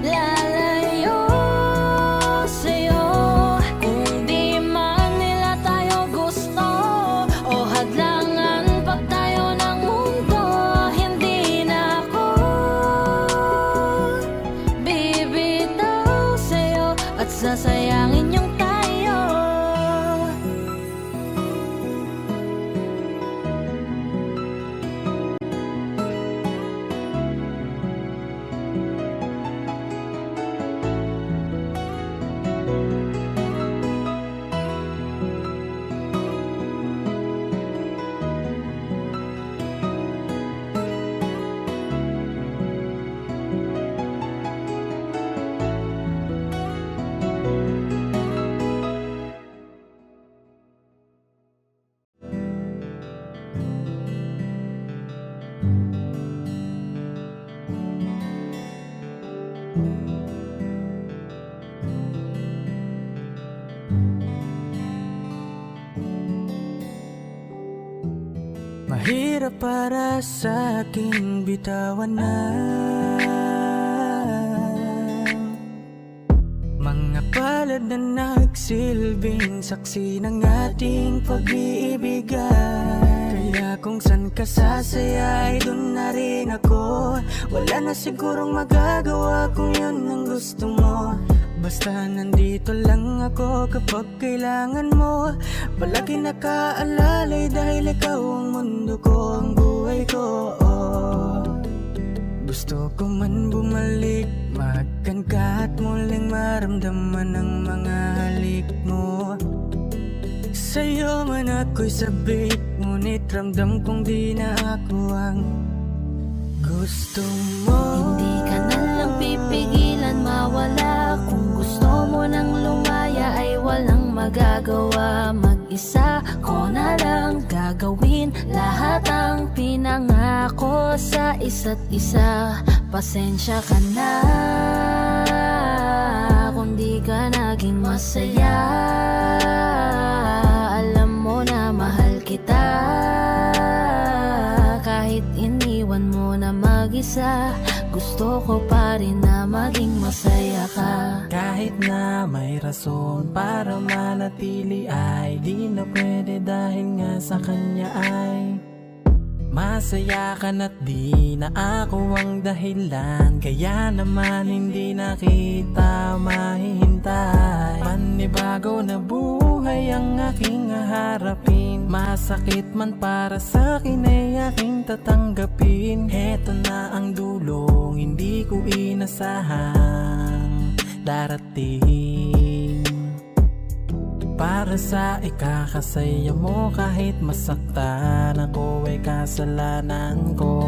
lalayo sa'yo. Kung di man nila tayo gusto o hadlangan pag tayo ng mundo, hindi na ako bibitaw sa'yo at sasayangin yung tayo. Mahirap para sa akin bitawan na mga palad na nagsilbing saksi ng ating pag-iibigan. Kaya kung san ka sasaya ay dun na rin ako. Wala na sigurong magagawa kung yun ang gusto mo. Basta nandito lang ako kapag kailangan mo. Palagi nakaalalay dahil ikaw ang mundo ko, ang buhay ko. Gusto ko man bumalik, makan ka at muling maramdaman ang mga halik mo. Sa'yo man ako'y sabik, ngunit ramdam kong di na ako ang gusto mo. Hindi ka na lang pipigilan mawala. Kung gusto mo nang lumaya ay walang magagawa. Mag-isa ko na lang gagawin lahat ang pinangako sa isa't isa. Pasensya ka na kung di ka naging masaya. Alam mo na mahal kita. Kahit iniwan mo na mag-isa, gusto ko pa rin na maging masaya ka. Kahit na may rason para manatili ay di na pwede dahil nga sa kanya ay masaya ka na't di na ako ang dahilan. Kaya naman hindi na kita mahihintay. Panibago na buhay ang aking haharapin. Masakit man para sa akin ay aking tatanggapin. Heto na ang dulong hindi ko inasahang darating. Para sa ikakasaya mo kahit masaktan ako ay kasalanan ko.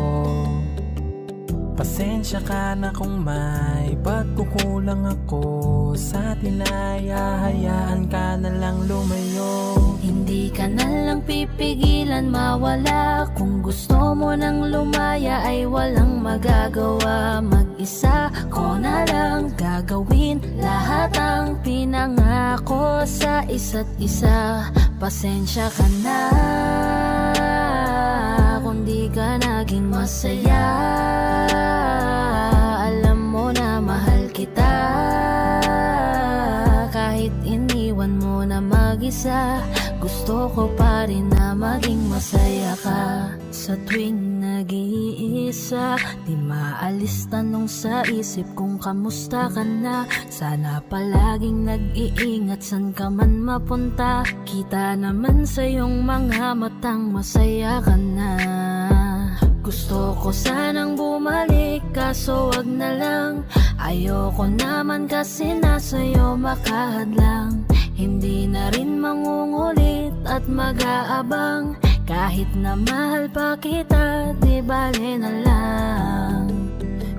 Pasensya ka na kung may pagkukulang ako sa atin ay hahayaan ka na lang lumayo. Hindi ka na lang pipigilan mawala. Kung gusto mo nang lumaya ay walang magagawa. Mag-isa ko na lang gagawin lahat ang pinangako sa isa't isa. Pasensya ka na kung di ka naging masaya. Alam mo na mahal kita. Kahit iniwan mo na mag-isa, gusto ko pa rin na maging masaya ka. Sa tuwing nag-iisa, di maalis tanong sa isip kung kamusta ka na. Sana palaging nag-iingat san ka man mapunta. Kita naman sa iyong mga matang masaya ka na. Gusto ko sanang bumalik kaso wag na lang. Ayoko naman kasi nasa'yo makahadlang. Hindi na rin mangungulit at mag-aabang. Kahit na mahal pa kita, di bale na lang.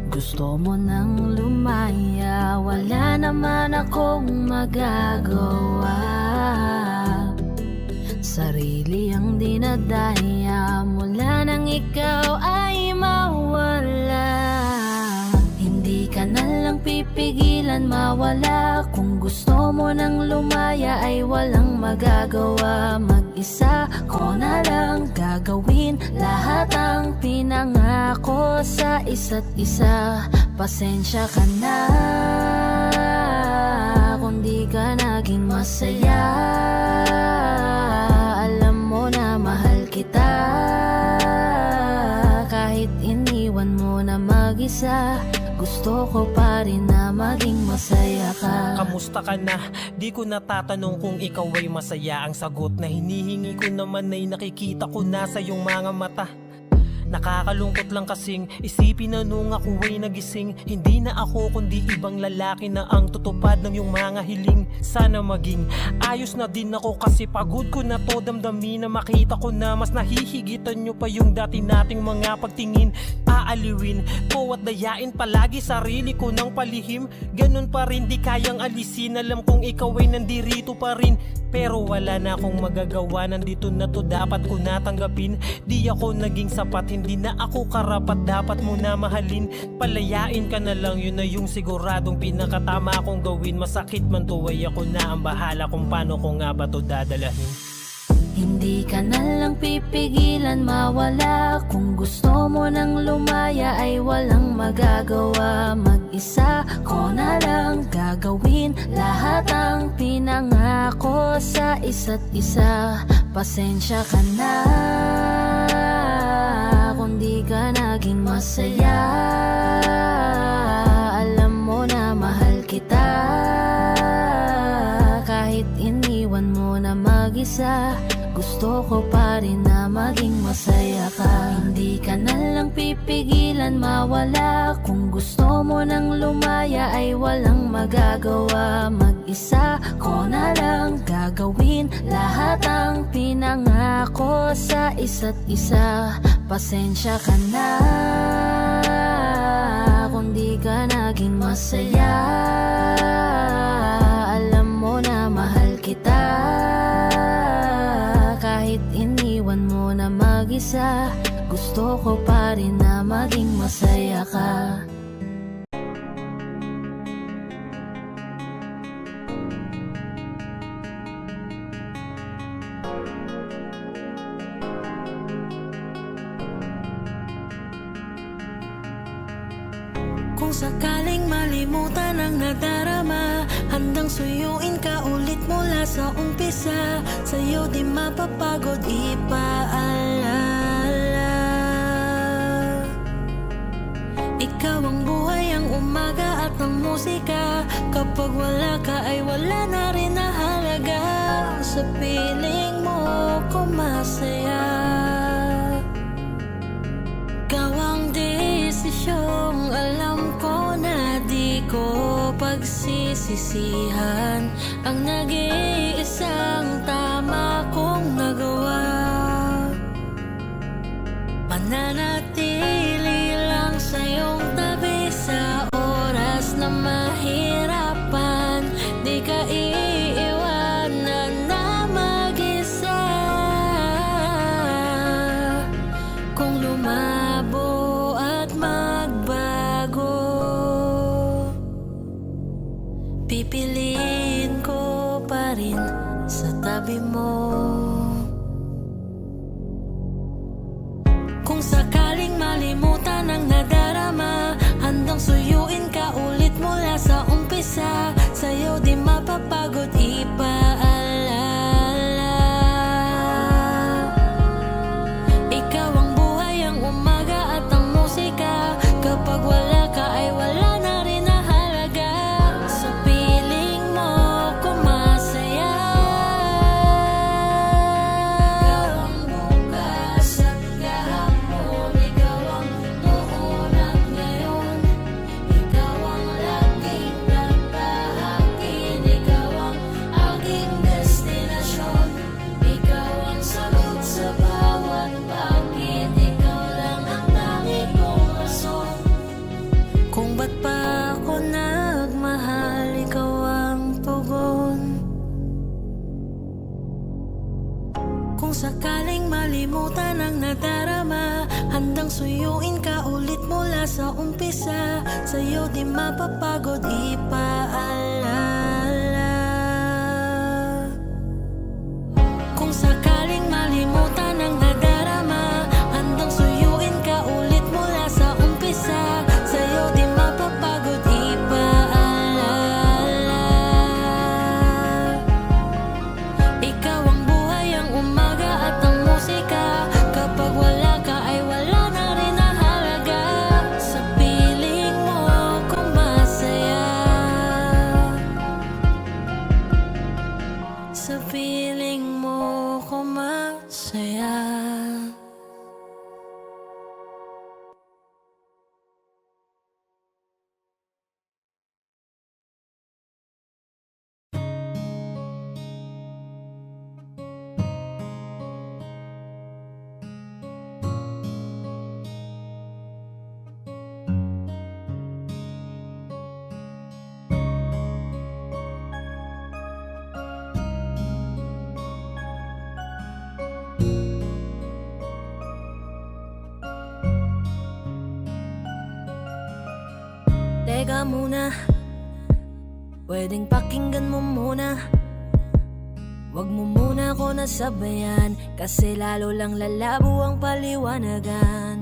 Gusto mo nang lumaya, wala naman akong magagawa. Sarili ang dinadaya, mula nang ikaw ay mawala. Hindi ka na lang pipigilan mawala. Kung gusto mo nang lumaya ay walang magagawa. Mag-isa ko na lang gagawin lahat ang pinangako sa isa't isa. Pasensya ka na kung di ka naging masaya. Alam mo na mahal kita. Kahit iniwan mo na mag-isa, gusto ko pa rin na maging masaya ka. Kamusta ka na? Di ko natatanong kung ikaw ay masaya. Ang sagot na hinihingi ko naman ay nakikita ko na sa iyong mga mata. Nakakalungkot lang kasing isipin na nung ako ay nagising, hindi na ako kundi ibang lalaki na ang tutupad ng iyong mga hiling. Sana maging ayos na din ako kasi pagod ko na to damdamin na makita ko na mas nahihigitan nyo pa yung dati nating mga pagtingin. Aaliwin ko at dayain palagi sarili ko ng palihim. Ganun pa rin di kayang alisin. Alam kong ikaw ay nandirito pa rin, pero wala na akong magagawa. Nandito na to, dapat ko natanggapin. Di ako naging sapat, hindi na ako karapat. Dapat mo na mahalin. Palayain ka na lang, yun na yung siguradong pinakatama kong gawin. Masakit man to ay ako na ang bahala kung paano ko nga ba to dadalahin. Hindi ka na lang pipigilan mawala. Kung gusto mo nang lumaya ay walang magagawa. Mag-isa ko na lang gagawin lahat ang pinangako sa isa't isa. Pasensya ka na kung di ka naging masaya. Alam mo na mahal kita, kahit iniwan mo na mag-isa. Gusto ko pa rin na maging masaya ka. Hindi ka na lang pipigilan mawala. Kung gusto mo nang lumaya ay walang magagawa. Mag-isa ko na lang gagawin lahat ang pinangako sa isa't isa. Pasensya ka na kung di ka naging masaya. Alam mo na mahal kita, kahit iniwan mo na mag-isa. Gusto ko pa rin na maging masaya ka. Kung sakaling malimutan ang nadarama, handang suyuin ka ulit mula sa umpisa. Sa'yo di mapapagod ipaalala. Ikaw ang buhay, ang umaga at ang musika. Kapag wala ka ay wala na rin na halaga. Sa piling mo ko masaya. Ikaw ang desisyong alam ko na di ko pagsisisihan. Ang nag-iisang tama kong nagawa, mananatili lang sa iyong tabi sa oras na mahirapan. Di ka iiwanan na mag-isa. Kung lumabo at magbago, pipiliin ko pa rin sa tabi mo. Kung sakaling malimutan ang nadarama, handang suyuin ka ulit mula sa umpisa. Sa'yo di mapapagod ipaalala. Ikaw ang buhay, ang umaga at ang musika. Kapag wala ka ay wala na rin na halaga. Sa piling mo ko masaya. Ikaw ang bukas at kahapon. Ikaw ang noon at ngayon. Ikaw ang laging nagpahakin. Ikaw ang aking destinasyon. Ikaw ang sagot sa bawat bakit. Ikaw lang ang tangi kong rason. Kung ba't pa ako nagmahal, ikaw ang tugon. Kung sakaling malimutan ang nadarama, handang suyuin ka ulit mula sa umpisa. Sa'yo di mapapagod ipaalala. Kung sakaling malimutan ang nadarama, handang suyuin ka ulit mula sa umpisa. Sa'yo di mapapagod ipaalala. Ikaw ang buhay, ang umaga at ang musika. Kapag wala ka ay wala na rin na halaga. Sa piling mo ko masaya. Sa piling mo ko masaya. Teka muna, pwedeng pakinggan mo muna. Wag mo muna ako nasabayan, kasi lalo lang lalabo ang paliwanagan.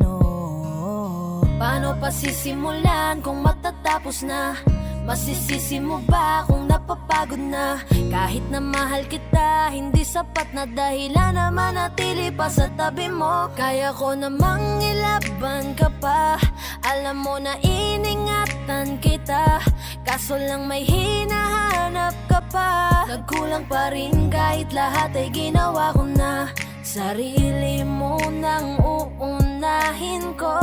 Paano pa sisimulan kung matatapos na? Masisisi mo ba kung napapagod na? Kahit na mahal kita, hindi sapat na dahilan na manatili pa sa tabi mo. Kaya ko namang ilaban ka pa, alam mo na iningatan kita, kaso lang may hinahanap ka pa. Nagkulang pa rin kahit lahat ay ginawa ko na. Sarili mo nang uunahin ko.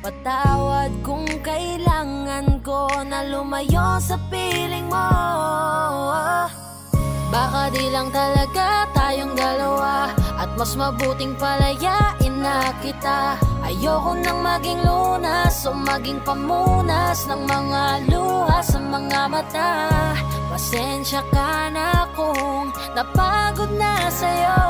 Patawad kung kailangan ko na lumayo sa piling mo. Baka di lang talaga tayong dalawa, at mas mabuting palayain na kita. Ayoko nang maging lunas o maging pamunas ng mga luha sa mga mata. Pasensya ka na kung napagod na sa'yo.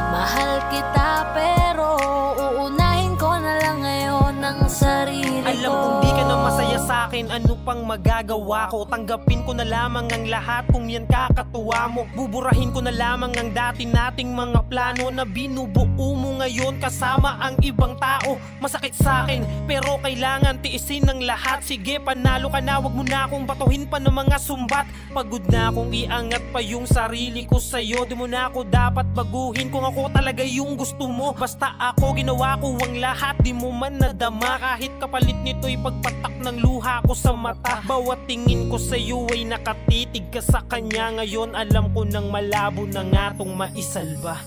Mahal kita pero uunahin ko na lang ngayon ang sarili ko. Alam kong di ka na masaya sa'kin, ano pang magagawa ko? Tanggapin ko na lamang ang lahat kung yan kakatuwa mo. Buburahin ko na lamang ang dati nating mga plano na binubuo mo ngayon kasama ang ibang tao. Masakit sa'kin pero kailangan tiisin ng lahat. Sige, panalo ka na, wag mo na akong batuhin pa ng mga sumbat. Pagod na akong iangat pa yung sarili ko sa'yo. Di mo na ako dapat baguhin kung ako talaga yung gusto mo. Basta ako, ginawa ko ang lahat, di mo man nadama. Kahit kapalit nito'y pagpatak ng luha ko sa mata. Bawat tingin ko sa'yo ay nakatitig ka sa kanya. Ngayon alam ko nang malabo na nga tong maisalba.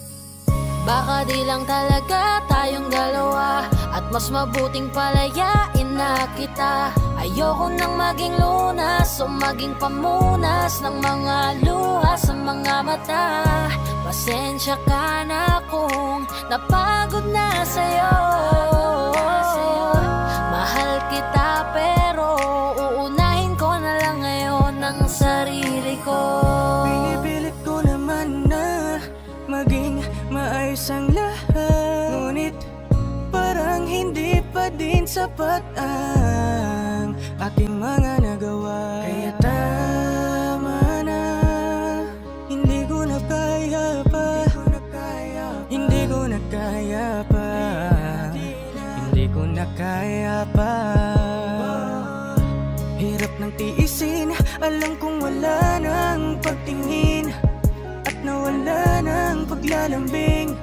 Baka di lang talaga tayong dalawa, at mas mabuting palayain na kita. Ayoko nang maging lunas o maging pamunas ng mga luha sa mga mata. Pasensya ka na kung napagod na sa'yo. Mahal kita pero uunahin ko na lang ngayon ang sarili ko. Pinipilit ko naman na maging maayos ang lahat, ngunit parang hindi pa din sapat ang ating mga nagawa. Kaya tama na, hindi ko na kaya pa, hindi ko na kaya pa, hindi ko na kaya pa. Hirap ng tiisin, alam kong wala nang pagtingin at nawala ng paglalambing.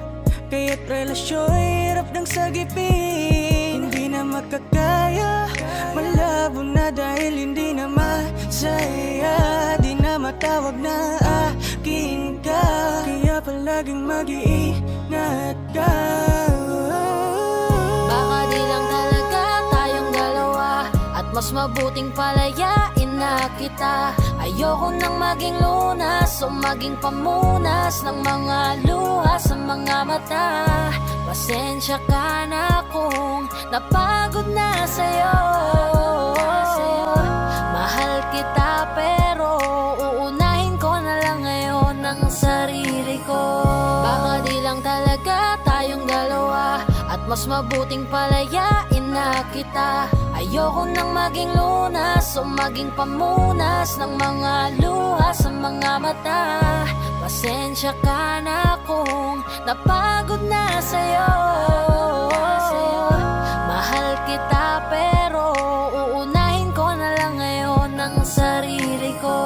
Kaya't relasyo'y hirap ng sagipin. Hindi na makakaya, malabo na dahil hindi na masaya. Di na matawag na akin ka, kaya palaging mag-iingat ka. Baka di lang talaga tayong dalawa, at mas mabuting palayain na kita. Ayoko nang maging lunas o maging pamunas ng mga luha sa mga mata. Pasensya ka na kung napagod na sa'yo. Mahal kita pero uunahin ko na lang ngayon ang sarili ko. Baka di lang talaga tayong dalawa, at mas mabuting palayain na kita. Ayoko nang maging lunas o maging pamunas ng mga luha sa mga mata. Pasensya ka na kung napagod na sa'yo. Mahal kita pero uunahin ko na lang ngayon ang sarili ko.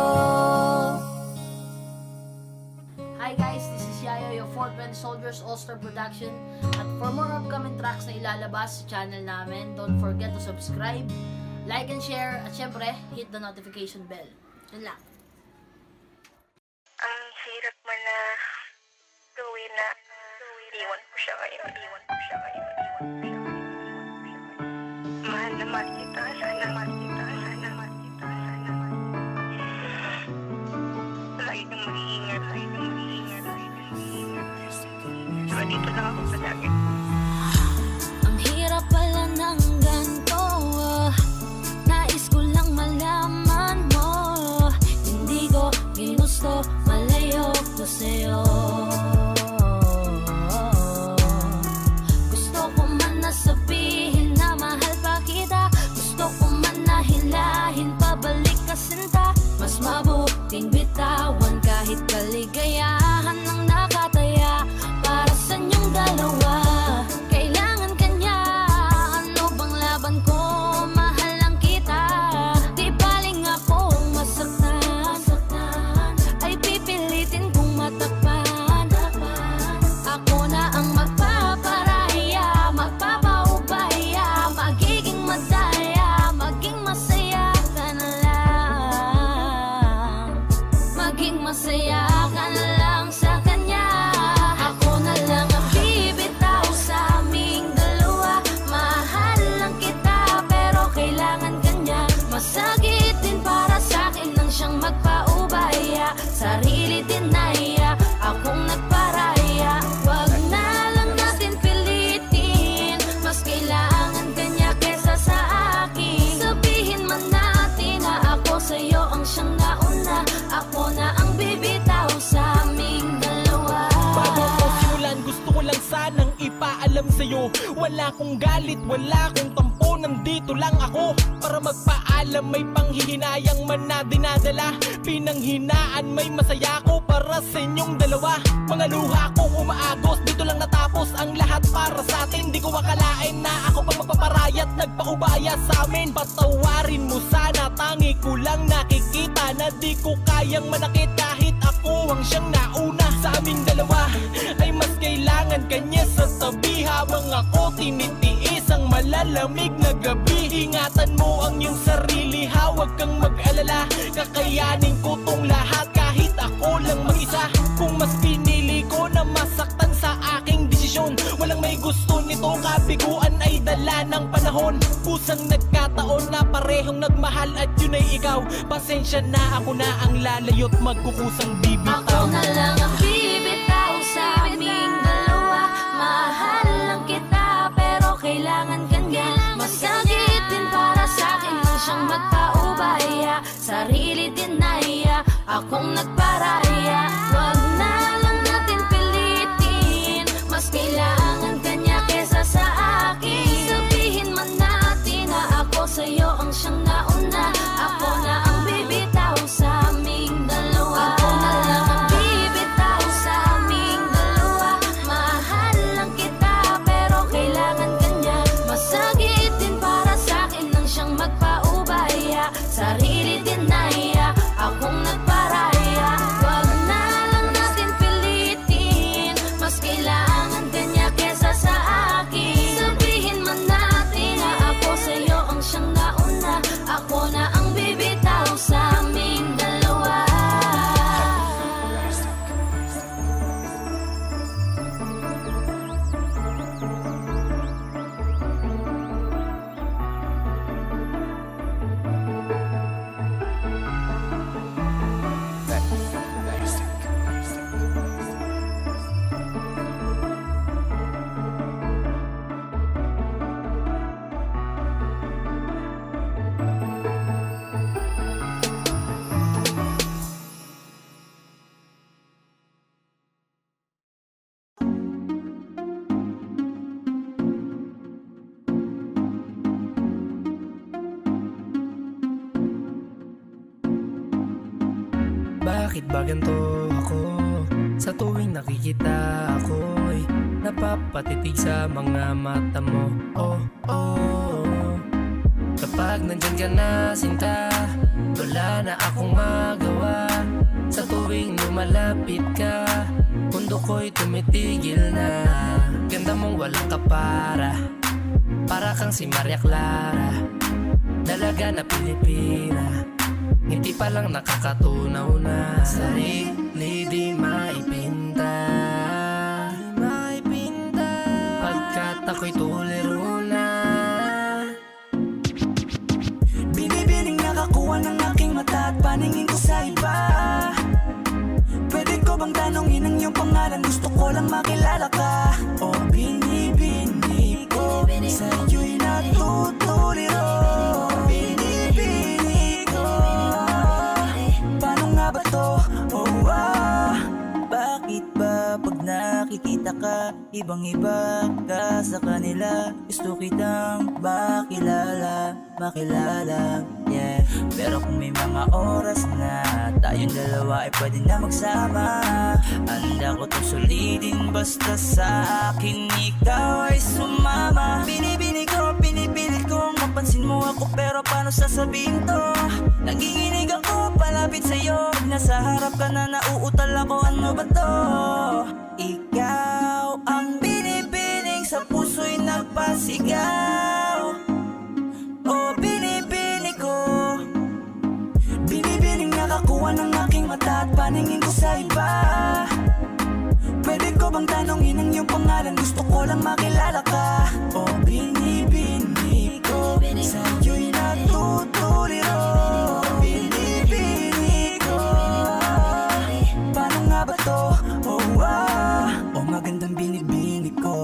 Hi guys, this is Yayo, your 420 Soldiers All-Star Production. At for more upcoming tracks na ilalabas sa channel namin, don't forget to subscribe, like and share, at syempre, hit the notification bell. Yun lang. Ang hirap man na gawin na iwan ko siya ngayon. Mahal na mahal kita, sana mahal kita, sana mahal kita, sana mahal kita. Lagi kang mag-iingat, lagi kang mag-iingat, lagi kang mag-iingat. Diba dito lang ako palagi. Ang hirap pala ng ganito, nais ko lang malaman mo. Hindi ko ginusto, malayo ko sa'yo. Gusto ko man na sabihin na mahal pa kita, gusto ko man na hilahin pabalik ka sinta. Mas nating bitawan kahit kaligayahan ang nakataya para sa inyong dalawa. Kailangan kanya, ano bang laban ko? Mahal lang kita. Di baling akong masaktan, ay pipilitin kong matakpan. Ako na ang magpaparaya, magpapaubaya, magiging madaya, maging masaya ka na lang. Maging masaya ka na lang sa kanya. Ako na lang ang bibitaw sa aming dalawa. Mahal lang kita pero kailangan kanya. Masakit din para sa akin nang siyang magpaubaya. Sarili din naiya, akong nagparaya. Wag na lang natin pilitin, mas kailangan kanya kesa sa akin. Sabihin man natin na ako sa'yo ang siyang nauna. Ako na ang bibitaw sa aming dalawa. Bago ko simulan, gusto ko lang sanang ipaalam sa'yo. Wala kong galit, wala kong tampo, nandito lang ako para magpaalam. May panghihinayang man na dinadala, pinanghinaan may masaya ko para sa inyong dalawa. Mga luha kong umaagos, dito lang natapos ang lahat para sa atin. Di ko akalain na ako pa magpaparayat, nagpaubaya sa amin. Patawarin mo sana, tangi ko lang nakikita na di ko kayang manakit kahit ako ang siyang nauna. Sa aming dalawa ay mas kailangan kanya sa tabi habang ako tinitiis ang malalamig na gabi. Ingatan mo ang iyong sarili, huwag kang mag-alala. Kakayanin ko tong lahat kahit ako lang mag-isa. Kung mas pinili ko na masaktan sa aking desisyon, walang may gusto nito, kabiguan ay dala ng panahon. Kusang nagkataon na parehong nagmahal at yun ay ikaw. Pasensya na, ako na ang lalayo't magkukusang bibitaw. Ako na lang ang bibitaw sa aming dalawa. Mahal lang kita pero kailangan kanya. Masakit din para sa akin nang siyang magpaubaya. Sarili din naiya, akong nagparaya. Wag na lang natin pilitin, mas kailangan kanya kesa sa akin. Sabihin man natin na ako sa'yo ang siyang nauna. Ako na ang bibitaw sa aming dalawa. Ako na lang ang bibitaw sa aming dalawa. Mahal lang kita pero kailangan kanya. Masakit din para sa akin nang siyang magpaubaya. Sarili din naiya, akong nagparaya. Wag na lang natin pilitin, mas kailangan kanya kesa sa akin. Sabihin man natin na ako sa'yo ang siyang nauna. Ako na ang bibitaw sa aming dalawa. Bakit ba ganito ako? Sa tuwing nakikita ako'y napapatitig sa mga mata mo. Oh, oh. Kapag nandyan ka na, sinta, wala na akong magawa. Sa tuwing lumalapit ka, mundo ko'y tumitigil na. Ganda mong walang kapara, para kang si Maria Clara, dalaga na Pilipina. Hindi pa lang nakakatunaw na sarili di maipinta. Pagkat ako'y tuliro na. Binibining nakakuha ng aking mata at paningin ko sa iba. Pwede ko bang tanongin ang iyong pangalan? Gusto ko lang makilala ka. O binibini ko sa'yo'y natutuliro. Binibini ko, paano nga ba to? Oh, bakit ba pag nakikita ka, ibang-iba ka sa kanila? Gusto kitang makilala, yeah. Pero kung may mga oras na tayo Tayong dalawa ay pwede na magsama. Handa ko tong sulitin basta sa akin ikaw ay sumama. Binibini ko, pinipilit kong mapansin mo ako, pero paano sasabihin to? Nanginginig ako palapit sa'yo. Pag nasa harap ka na nauutal ako, ano ba to? Ikaw ang binibining sa puso'y nagpasigaw. O binibini ko, binibining nakakuha ng aking mata at paningin ko sa iba. Pwede ko bang tanongin ang iyong pangalan? Gusto ko lang makilala ka. O binibini ko, sa'yo'y natutuliro. Binibini ko, paano nga ba to? O magandang binibini ko,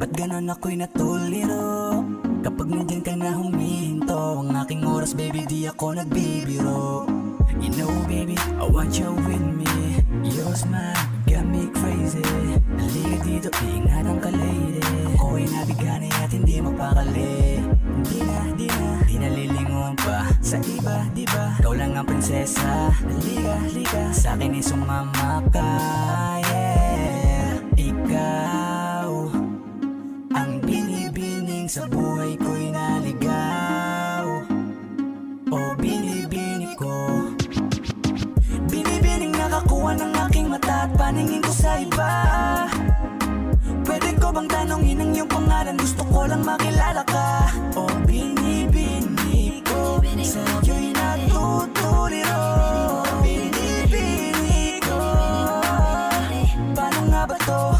ba't ganon ako'y natuliro? Kapag nandyan ka na humihinto, ang aking oras baby di ako nagbibiro. You know baby, I want you with me. Your smile got me crazy. Halika dito, ingatan ka lady. Ako ay nabigani at hindi mapakali. Di na lilingon pa sa iba, diba? Ikaw lang ang prinsesa. Halika, sa akin ay sumama ka, yeah. Ikaw ang binibining sa buhay ko'y naligaw. O binibini ko, binibining nakakuha ng aking mata at paningin ko sa iba. Pwede ko bang tanongin ang iyong pangalan? Gusto ko lang makilala ka. O binibini ko, sa'yo'y natutuliro. Binibini ko, paano nga ba to?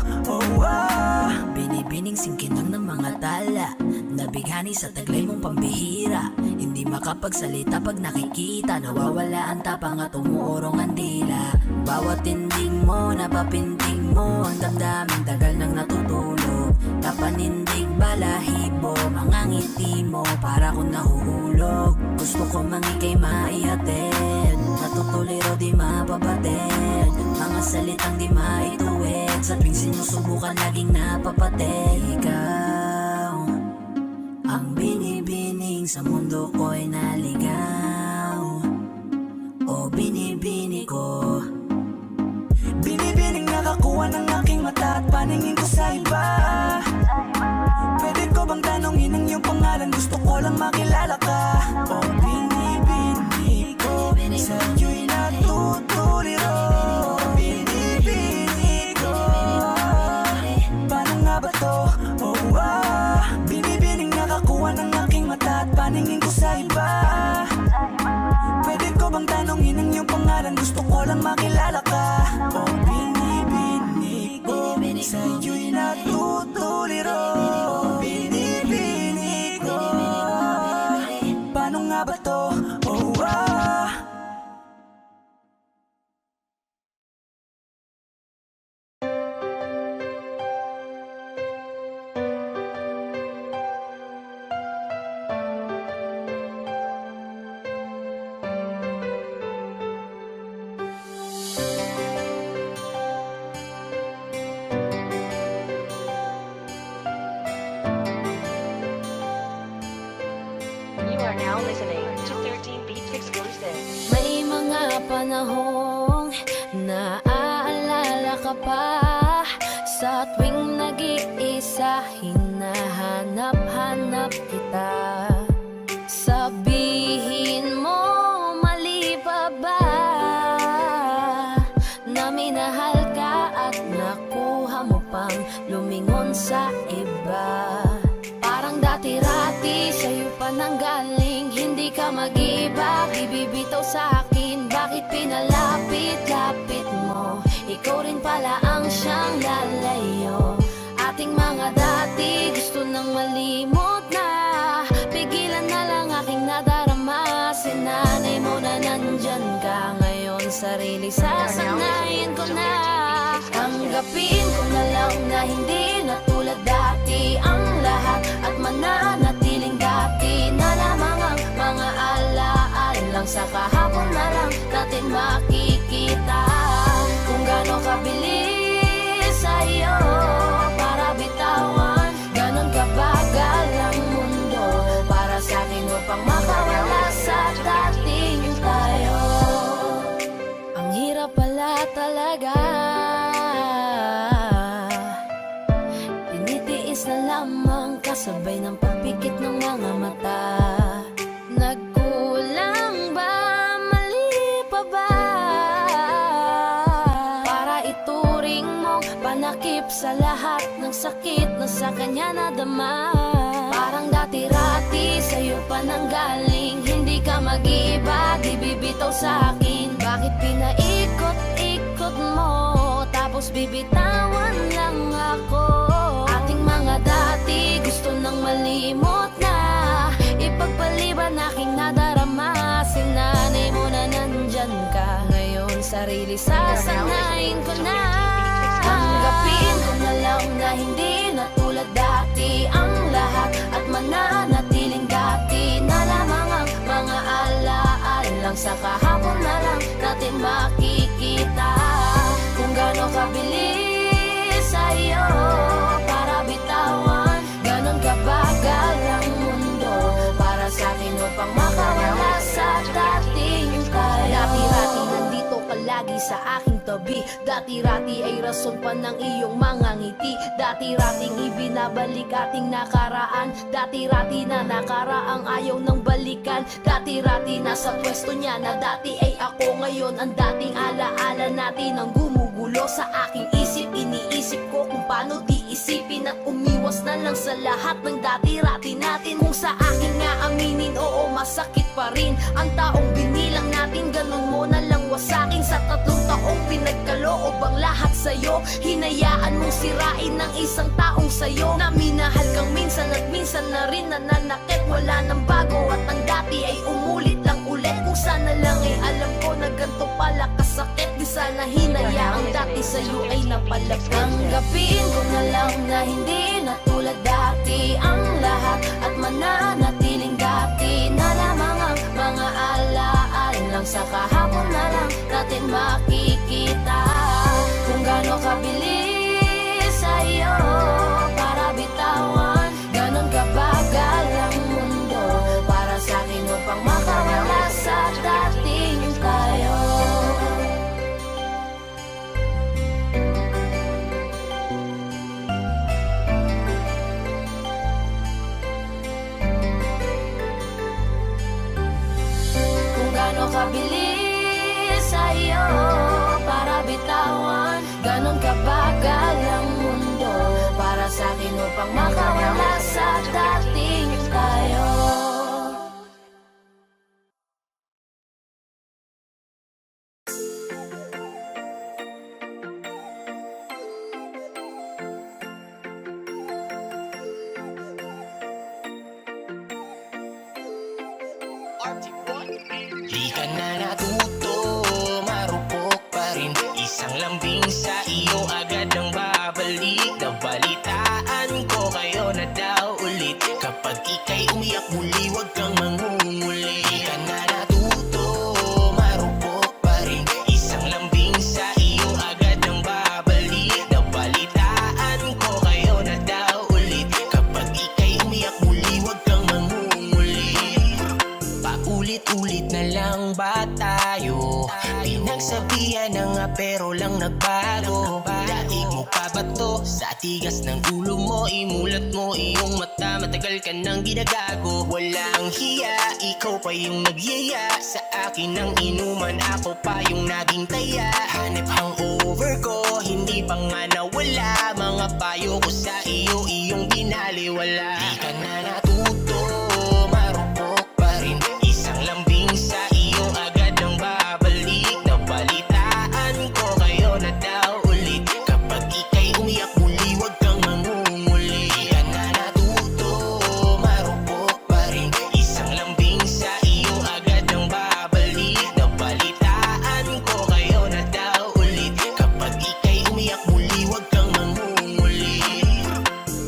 Binibining singkinang ng mga tala, nabighani sa taglay mong pambihira. Hindi makapagsalita pag nakikita, nawawala ang tapang at umuurong ang dila. Bawat tinding mo, napapinting mo, ang damdaming tagal nang natutulog. Napanindig balahibo, mga ngiti mo, para kong nahuhulog. Gusto ko mangikay maihatid, natutuliro di mapabatid. Mga salitang di maituwid, sa tuwing sinusubukan laging napapatid. Ikaw ang binibining sa mundo ko'y naligaw. O binibini ko, binibining nakakuha ng aking mata at paningin ko sa iba. Pwede ko bang tanongin ang iyong pangalan? Gusto ko lang makilala ka. O binibini ko, sa'yo'y natutuliro. Binibini ko, paano nga ba to? Binibining nakakuha ng aking mata at paningin ko sa iba. Pwede ko bang tanongin ang iyong pangalan? Gusto ko lang makilala ka. O binibini ko, sa'yo'y natutuliro. Binibini ko, paano nga ba to? You are now listening to 13 Beats Exclusive. May mga panahong naaalala ka pa, sa tuwing nag-iisa hinahanap-hanap kita. Sabihin mo, mali pa ba na minahal ka at nakuha mo pang lumingon sa iba? Parang dati-rati sa'yo pa nanggaling, hindi ka mag-iba, ibibitaw sa akin. Bakit pinalapit-lapit mo? Ikaw rin pala ang siyang lalayo. Ating mga dati gusto nang malimot na, pigilan na lang aking nadarama. Sinanay mo na nandyan ka ngayon, sarili sasanayin ko na. Tanggapin ko na lang na hindi na tulad dati ang lahat, at mananatiling dati na lamang ang mga alaalang sa kahapon na lang natin makikita. Kung gaano kabilis sa'yo para bitawan, ganon kabagal ang mundo para sa akin upang makawala sa dating tayo. takip sa lahat ng sakit na sa kanya nadama. Parang dati-rati sa'yo pa nanggaling, hindi ka mag-iiba, di bibitaw sa'kin. Bakit pinaikot-ikot mo, tapos bibitawan lang ako? Ating mga dati gusto nang malimot na, ipagpaliban aking nadarama. Sinanay mo na nandyan ka, ngayon sarili sasanayin ko na. Tanggapin ko na lang na hindi na tulad dati ang lahat, at mananatiling dati na lamang ang mga alaalang sa kahapon na lang natin makikita. Kung gaano kabilis sa'yo para bitawan, ganon kabagal ang mundo para sa'kin upang makawala sa dating tayo. Dati-rati nandito ka lagi sa aking tabi, dati-rati ay rason pa ng iyong mga ngiti. Dati-rating ibinabalik ating nakaraan, dati-rati na nakaraang ayaw ng balikan. Dati-rati nasa pwesto niya na dati ay ako, ngayon ang dating alaala natin ang gumugulo sa aking isip. Iniisip ko kung paano di isipin at umiwas na lang sa lahat ng dati-rati natin. Kung sa akin nga aminin, oo masakit pa rin ang taong binilang natin, ganun mo na lang wasakin. Sa 3 taong pinagkaloob ang lahat sa'yo, hinayaan mong sirain ng isang taong sa'yo na minahal kang minsan at minsan na rin nananakit. Wala nang bago at ang dati ay umulit lang ulit. Kung sana lang ay alam ko na ganito pala kasakit, di sana hinayaang dati sa'yo ay napalapit. Tanggapin ko na lang na hindi na tulad dati ang lahat, at mananatiling dati na lamang ang mga alaalang sa kahapon na lang natin makikita. Kung gaano kabilis sa'yo para bitawan, ganon kabagal ang mundo para sa'kin upang makawala sa dating tayo. Kung gaano kabilis sa'yo para bitawan, ganon kabagal ang mundo para sa'kin upang makawala sa dating tayo. Di ka na natuto, marupok pa rin. Isang lambing sa iyo agad ang babalik. Nabalitaan ko kayo na daw ulit. Kapag ika'y umiyak muli, huwag kang mangunguli. Di ka na natuto, marupok pa rin. Isang lambing sa iyo agad ang babalik. Nabalitaan ko kayo na daw ulit. Kapag ika'y umiyak muli, huwag kang mangunguli. Paulit-ulit na lang ba tayo? Pinagsabihan na nga pero lang nagbago. Daig mo pa ba to? Sa tigas ng ulo mo, imulat mo iyong mata. Matagal ka nang ginagago. Walang hiya, ikaw pa yung nagyaya. Sa akin ang inuman, ako pa yung naging taya. Hanip hangover ko, hindi pa nga nawala. Mga payo ko sa iyo, iyong binaliwala. Di ka na natuto, marupok pa rin. Isang lambing sa iyo agad ang babalik. Nabalitaan ko kayo na daw ulit. Kapag ika'y umiyak muli, huwag kang mangunguli. Di ka na natuto, marupok pa rin. Isang lambing sa iyo agad ang babalik. Nabalitaan ko kayo na daw ulit. Kapag ika'y umiyak muli, huwag kang mangunguli.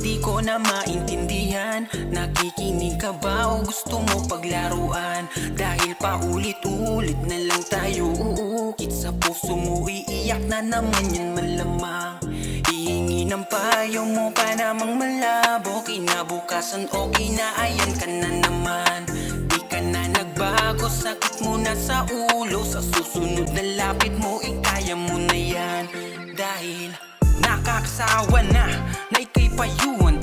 Di ko na maintindihan, nakikinig ka ba o gusto mo paglaruan? Dahil paulit-ulit na lang tayo uukit sa puso mo, iiyak na naman yan malamang. Hihingi ng payo mo pa namang malabo, kinabukasan okay na ayan ka na naman. Di ka na nagbago, sakit mo na sa ulo, sa susunod na lapit mo ikaya mo na yan. Dahil nakakasawa na ika'y payuhan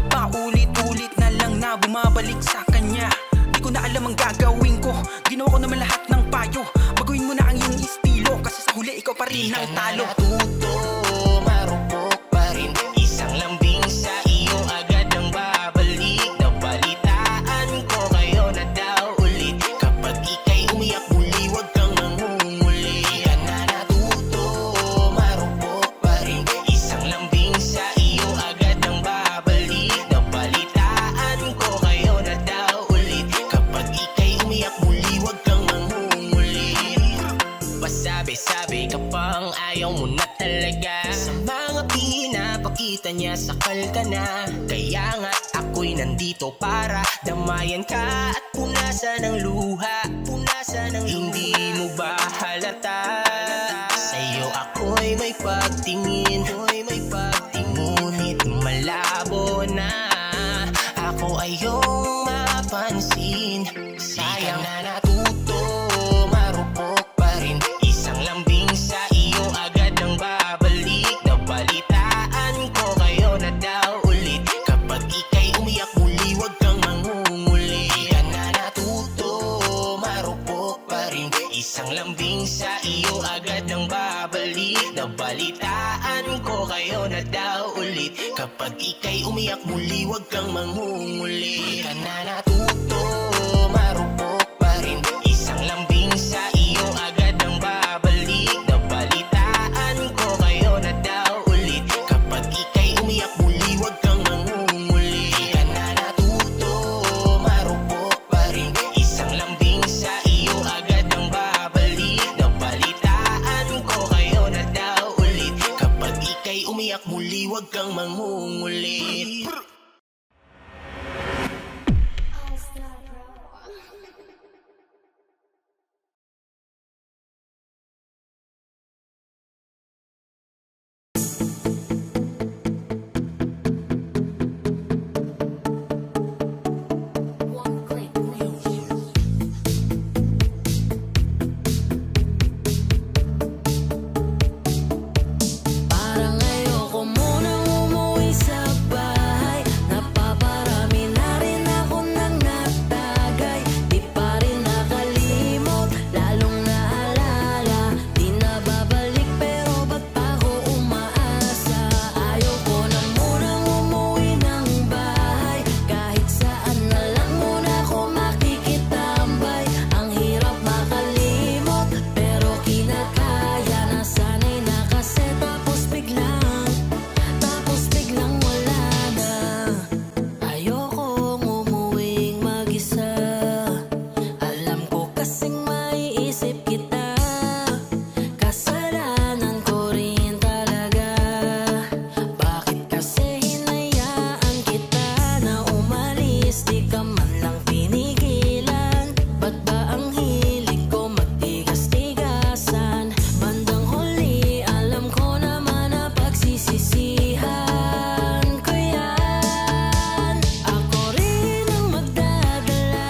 paulit-ulit na lang na bumabalik sa kanya. Di ko na alam ang gagawin ko, ginawa ko naman lahat ng payo. Baguhin mo na ang iyong estilo, kasi sa huli ikaw pa rin ang talo. Natuto, marupok pa Sabi ka pang ayaw mo na talaga. Sa mga pinapakita niya, sakal ka na. Kaya nga ako'y nandito para damayan ka at punasan ng luha. Hindi mo ba halata? Sa'yo ako'y may pagtingin, ngunit malabo na. Ako ay iyong mapansin. Sayang na natuto, marupok pa rin. Isang lambing sa iyo agad nang babalik. Nabalitaan ko kayo na daw ulit. Kapag ika'y umiyak muli, huwag kang mangunguli. Di ka na natuto, marupok pa rin. Isang lambing sa iyo agad nang babalik. Nabalitaan ko kayo na daw ulit. Kapag ika'y umiyak muli, huwag kang mangunguli. Di ka na natuto, marupok pa rin. Isang lambing sa iyo agad nang babalik. Nabalitaan ko kayo na daw ulit. Kapag ika'y umiyak muli, huwag kang mangunguli. Di ka na natuto, marupok pa rin. Isang lambing sa iyo agad nang babalik. Nabalitaan ko kayo na daw ulit. Kapag ika'y umiyak muli, huwag kang mangunguli. Parang ayoko munang umuwi sa bahay. Napaparami na rin ako ng natagay. Di pa rin nakalimot, lalong naalala. Di na babalik pero ba't pa ako umaasa? Ayoko na munang umuwi ng bahay. Kahit saan na lang muna ako makikitambay. Ang hirap makalimot pero kinakaya. Nasanay na kasi tapos biglang wala na. Ayokong umuwing mag-isa. Alam ko kasing maiisip kita. Kasalanan ko rin talaga. Bakit kasi hinayaan kita na umalis? Di ka man lang pinigilan. Ba't ba ang hilig ko magtigas-tigasan? Bandang huli alam ko naman na pagsisisihan ko yan. Ako rin ang magdadala,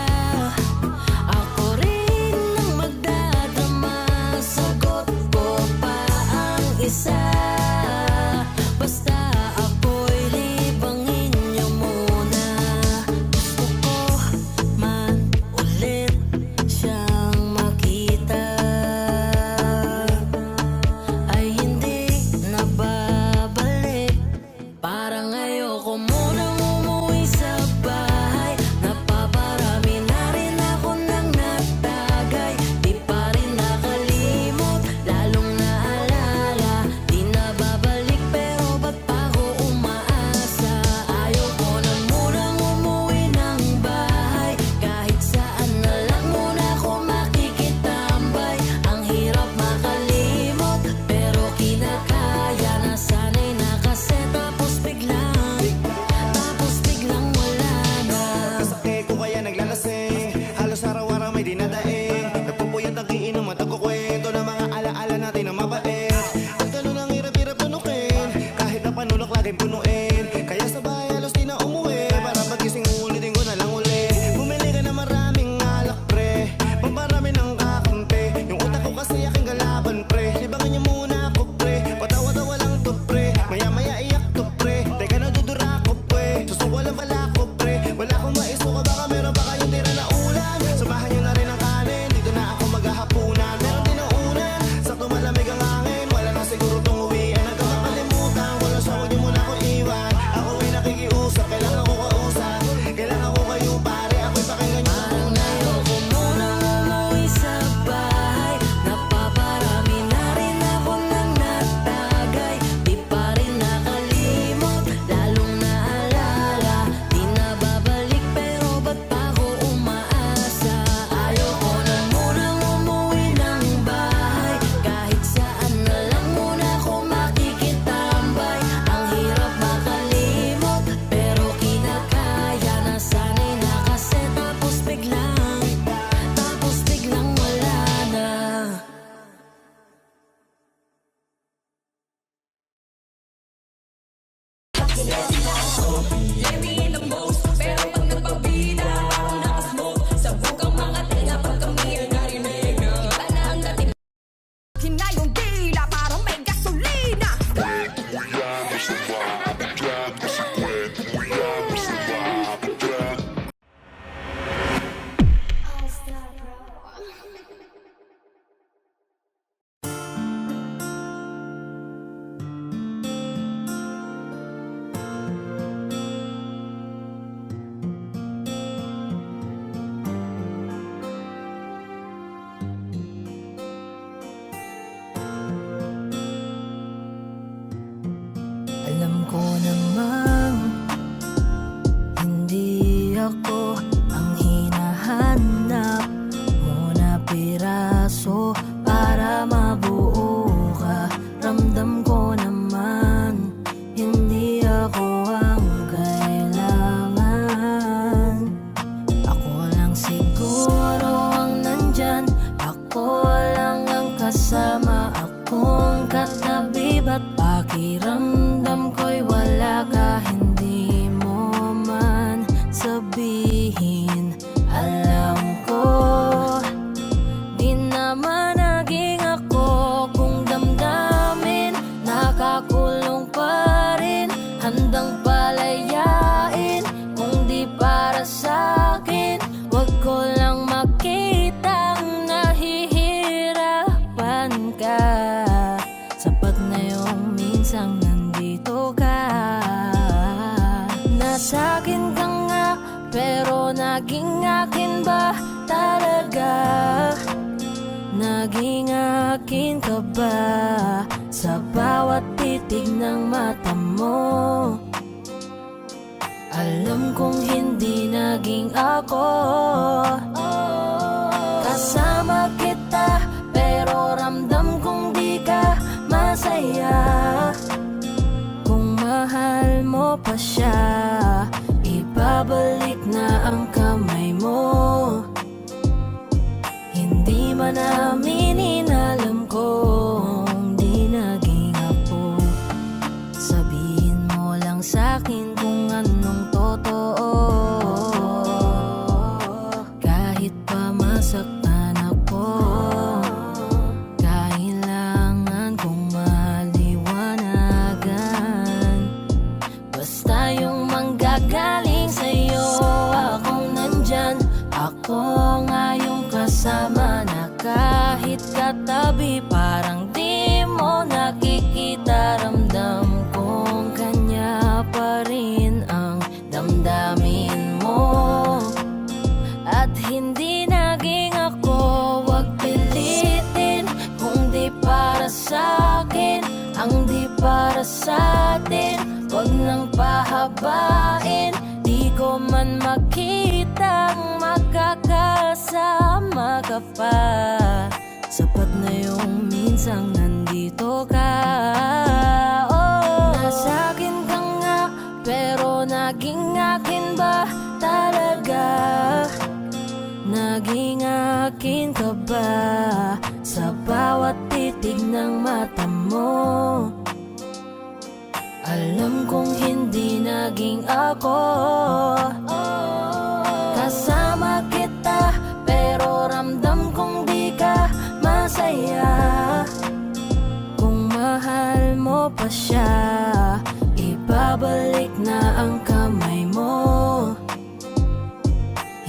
ako rin ang magdadrama. Sagot ko pa ang isa. Basta ako'y libangin niyo muna. Gusto ko man ulit siyang makita. Ay hindi na babalik. Parang ayoko munang umuwi sa bahay. Napaparami na rin ako ng natagay. Di pa rin nakalimot, lalong naalala. Di Hinayong dila parang may gasolina. Alam ko namang hindi ako ang hinahanap mo na piraso para mabuo ka. Ramdam ko naman hindi ako ang kailangan. Ako lang siguro ang nandyan, ako lang ang kasama, akong katabi. Ba't pakiramdam ko'y wala ka, hindi mo man sabihin. Alam ko, di naman naging ako kung damdamin nakakulong pa rin, handang palayain kung di para sa'kin. Wag ko lang makitang nahihirapan ka. Sapat na yung minsang nandito ka. Nasa'kin ka nga, pero naging akin ba talaga? Naging akin ka ba sa bawat titig ng mata mo? Alam kong hindi naging ako. Kasama kita, pero ramdam kong di ka masaya. Kung mahal mo pa siya, ibabalik na ang kamay mo. Hindi man namin alam kung di naging ako. Sabihin mo lang sa'kin kung anong totoo. Kahit pa masaktan ako, kailangan kong maliwanagan. Basta yung manggagaling sa'yo, akong nandyan. Ako nga yung kasama na kahit katabi, parang di mo nakikita. Ramdam kong kanya pa rin ang damdamin mo. At hindi naging ako, wag pilitin kung di para sa'kin ang di para sa'tin. Wag nang pahabain, di ko man makitang magkakasama ka pa. Sapat na yung minsang nandito ka. Oh, nasa'kin ka nga, pero naging akin ba talaga? Naging akin ka ba sa bawat titig ng mata mo? Alam kong hindi naging ako. Kasama kita, pero ramdam kong di ka masaya. Kung mahal mo pa siya, ibabalik na ang kamay mo.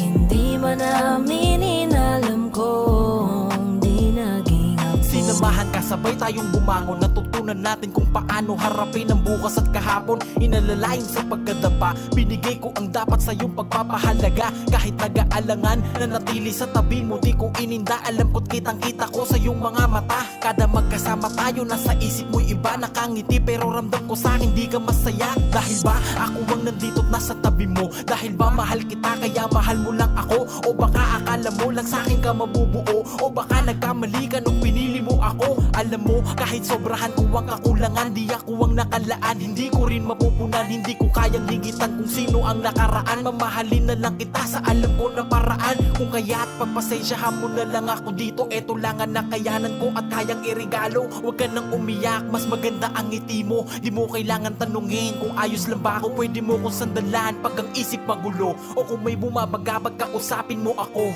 Hindi man namin alam kung di naging ako. Sinamahan ka, sabay tayong bumangon. Natutunan natin kung paano harapin ang bukas at kahapon. Inalalayan sa pagkadapa, binigay ko ang dapat sa iyong pagpapahalaga. Kahit nag-aalangan, nanatili sa tabi mo, di ko ininda. Alam ko't kitang kita ko sa iyong mga mata. Kada magkasama tayo, nasa isip mo'y iba. Nakangiti pero ramdam ko sa'kin di ka masaya. Dahil ba ako ang nandito't nasa tabi mo? Dahil ba mahal kita kaya mahal mo lang ako? O baka akala mo lang sa'kin ka mabubuo? O baka nagkamali ka nung pinili mo ako? Alam mo, kahit sobrahan ko ang kakulangan, di ako ang nakalaan, hindi ko rin mapupunan, hindi ko kayang ligitan kung sino ang nakaraan. Mamahalin na lang kita sa alam ko na paraan, kung kaya't pagpasensyahan mo na lang ako dito. Eto lang ang nakayanan ko at kayang irigalo. Huwag ka nang umiyak, mas maganda ang ngiti mo. Di mo kailangan tanungin kung ayos lang ba ako, pwede mo kong sandalan pag ang isip magulo. O kung may bumabagabag ka, usapin mo ako.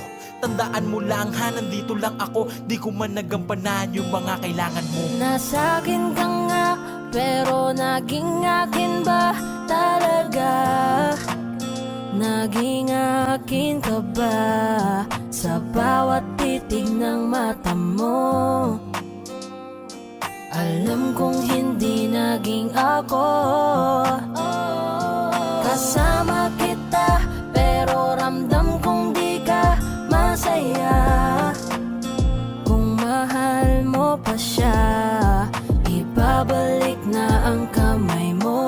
Tandaan mo lang ha, nandito lang ako, di ko man nagampanan yung mga kailangan mo. Nasa akin ka nga, pero naging akin ba talaga? Naging akin ka ba sa bawat titig ng mata mo? Alam kong hindi naging ako. Kasama kita, pero ramdam kong di ka masaya. Kung mahal mo pa siya, ibabalik na ang kamay mo.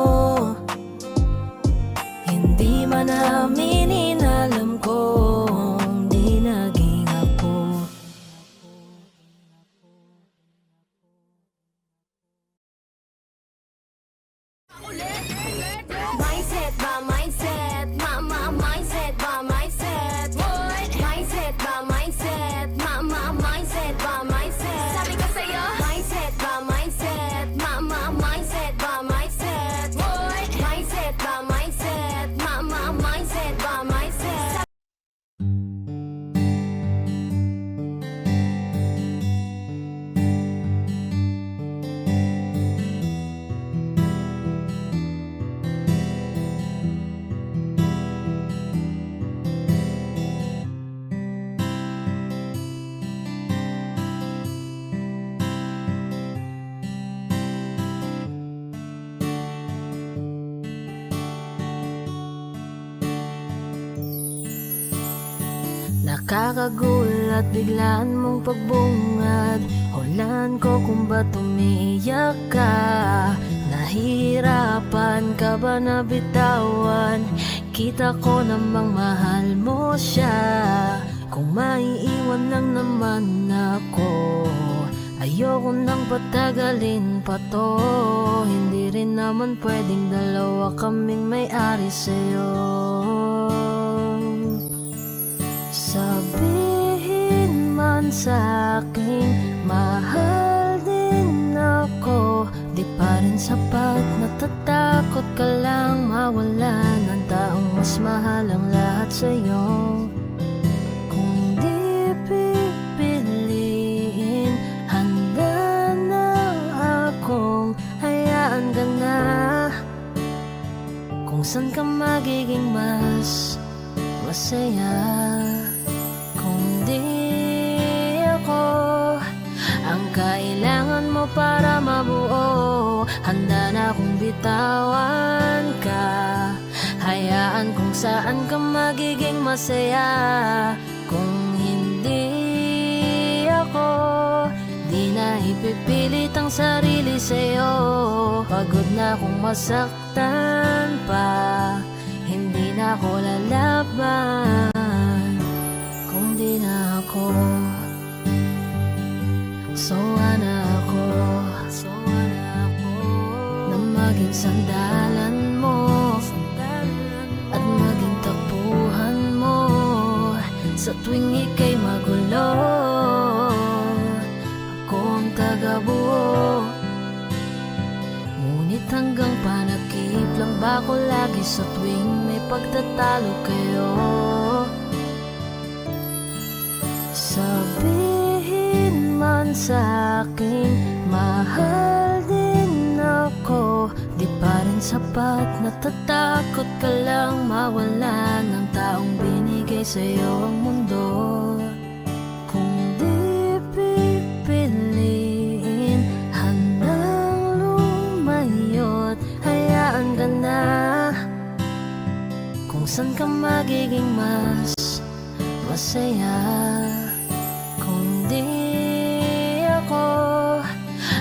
Hindi man aminin, alam kong di naging ako. Mindset ba, mindset, mindset ba, mindset. Mindset ba, mindset, mindset ba, mindset. Sabi ko sa'yo, mindset ba, mindset, mindset ba, mindset. Mindset ba, mindset, mindset ba, mindset. Nakakagulat biglaan mong pagbungad. Hulaan ko kung ba't umiiyak ka. Nahihirapan ka ba na bitawan? Kita ko namang mahal mo siya. Kung maiiwan lang naman ako, ayoko nang patagalin pa to. Hindi rin naman pwedeng dalawa kaming may-ari sa'yo. Sabihin man sa'king mahal din ako, di pa rin sapat. Natatakot ka lang mawalan ng taong mas mahal ang lahat sa'yo. Kung di pipiliin, handa na akong hayaan ka na. Kung saan ka magiging mas masaya. Ang kailangan mo para mabuo, handa na kong bitawan ka. Hayaan kung saan ka magiging masaya. Kung hindi ako, di na ipipilit ang sarili sa'yo. Pagod na akong masaktan pa, hindi na ako lalaban. Kung di na ako, sana ako na maging sandalan mo at maging takbuhan mo sa tuwing ika'y magulo. Ako ang tagabuo, ngunit hanggang panakip lang ba ko lagi sa tuwing may pagtatalo kayo? Sabihin man sa'king mahal din ako, di pa rin sapat. Natatakot ka lang mawalan ng taong binigay sa'yo ang mundo. Kung di pipiliin, handang lumayot, hayaan ka na. Kung saan ka magiging mas masaya. Kung di ako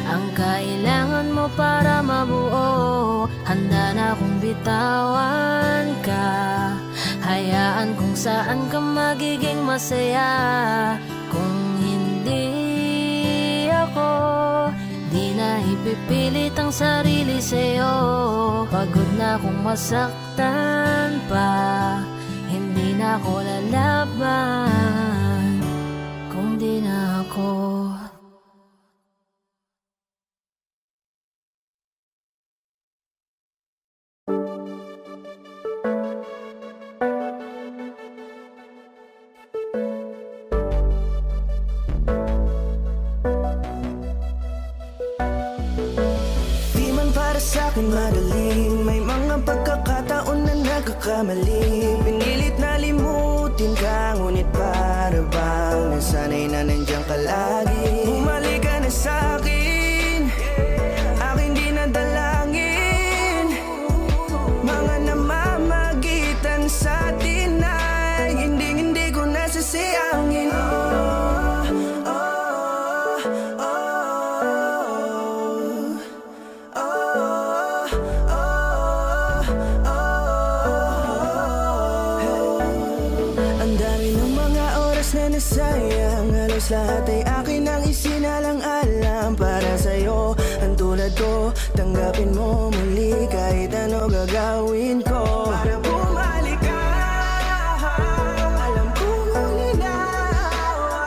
ang kailangan mo para mabuo, handa na akong bitawan ka. Hayaan kung saan ka magiging masaya. Kung hindi ako, ipipilit ang sarili sa'yo. Pagod na akong masaktan pa, hindi na ako lalaban kung di na ako. Di man para sa'kin magaling, may mga pagkakataon na nagkakamali. Pinilit na limutin ka, ngunit para bang nasanay na nandiyan ka lagi. Bumalik ka na sa'kin, aking di nadalangin. Mga namamagitan sa atin ay hindi ko nasasayangin. Ang dami ng mga oras na nasayang, halos lahat ay akin ang isinalang-alam para sa'yo. Ang tulad ko, tanggapin mo muli kahit ano gagawin ko para bumalik ka. Alam kong ang inawa,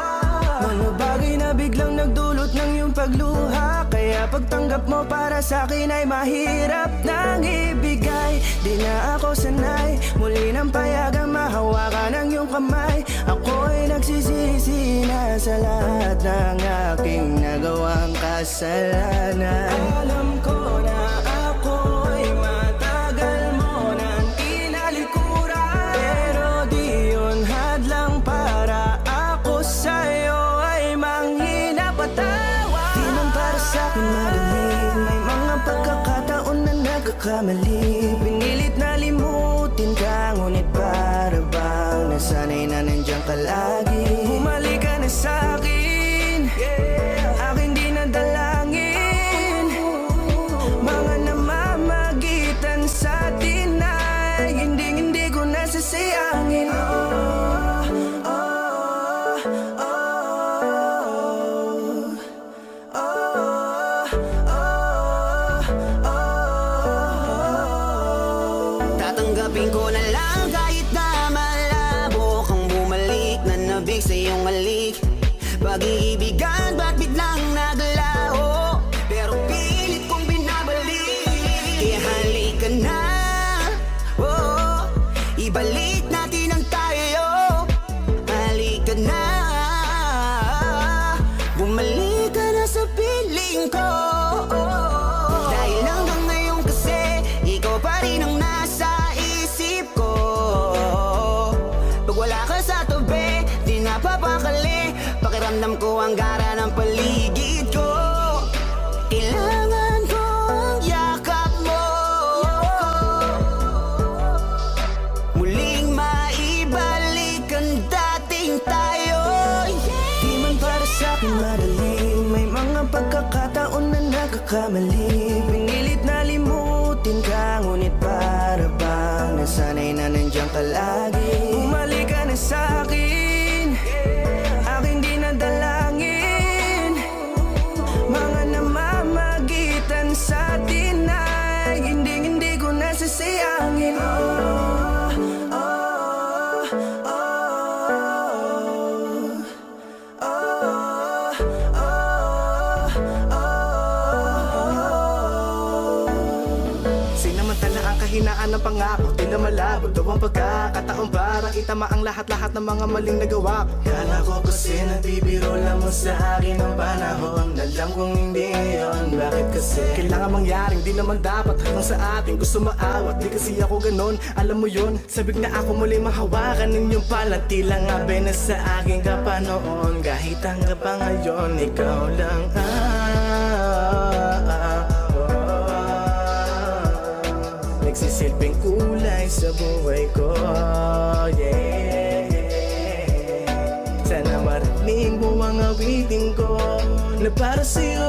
mga bagay na biglang nagdulot ng iyong pagluha. Kaya pagtanggap mo para sa'kin ay mahirap nang ibigay. Di na ako sanay, muli nang payagang mahawakan ang iyong kamay. Ako'y nagsisisi na sa lahat ng aking nagawang kasalanan. Alam ko na ako'y matagal mo nang tinalikuran, pero di yun hadlang para ako sa'yo ay manghina patawad. Di man para sa'kin magaling, may mga pagkakataon na nagkakamali. Pinilit na limutin ka, ngunit para bang nasanay na nandiyan ka lagi. Bumalik ka na sa'kin, aking di nadalangin. Mga namamagitan sa atin ay hindi ko nasasayangin. Tatanggapin ko na lang kahit na malabo kang bumalik na nabig sa iyong halik. Pag-iibigan ba't biglang naglaho, pero pilit kong binabalik. Kaya halika na, oh, ibalik natin ang tayo. Halika na, bumalik ka na sa piling ko. Dahil hanggang ngayon kasi ikaw pa rin ang nasa isip ko. Pag wala ka sa tabi, di napapakali. Pakiramdam ko ang gara ng paligid ko. Kailangan ko ang yakap mo, muling maibalik ang dating tayo. Di man para sa'kin madaling, may mga pagkakataon na nagkakamali. Pinilit na limutin ka, ngunit para bang nasanay na nandiyan ka lagi. Bumalik ka na sa'kin, aking di nadalangin. Mga namamagitan sa atin ay hindi ko nasasayangin. Sinamantala ang kahinaan ng pangako, di na malabo daw ang pagkakataon para itama ang lahat-lahat ng mga maling nagawa ko. Kala ko kasi nagbibiro lang mo sa akin ang panahon. Alam kong hindi yun, bakit kasi kailangan mangyaring di naman dapat hanggang sa atin gusto maawat. Di kasi ako ganon, alam mo yun. Sabik na ako muli mahawakan ninyong palantilang abe na sa aking kapanoon. Kahit hanggang pa ngayon, ikaw lang nagsisilbing kulay sa buhay ko, yeah. Sana marinig mo ang awitin ko na para sa'yo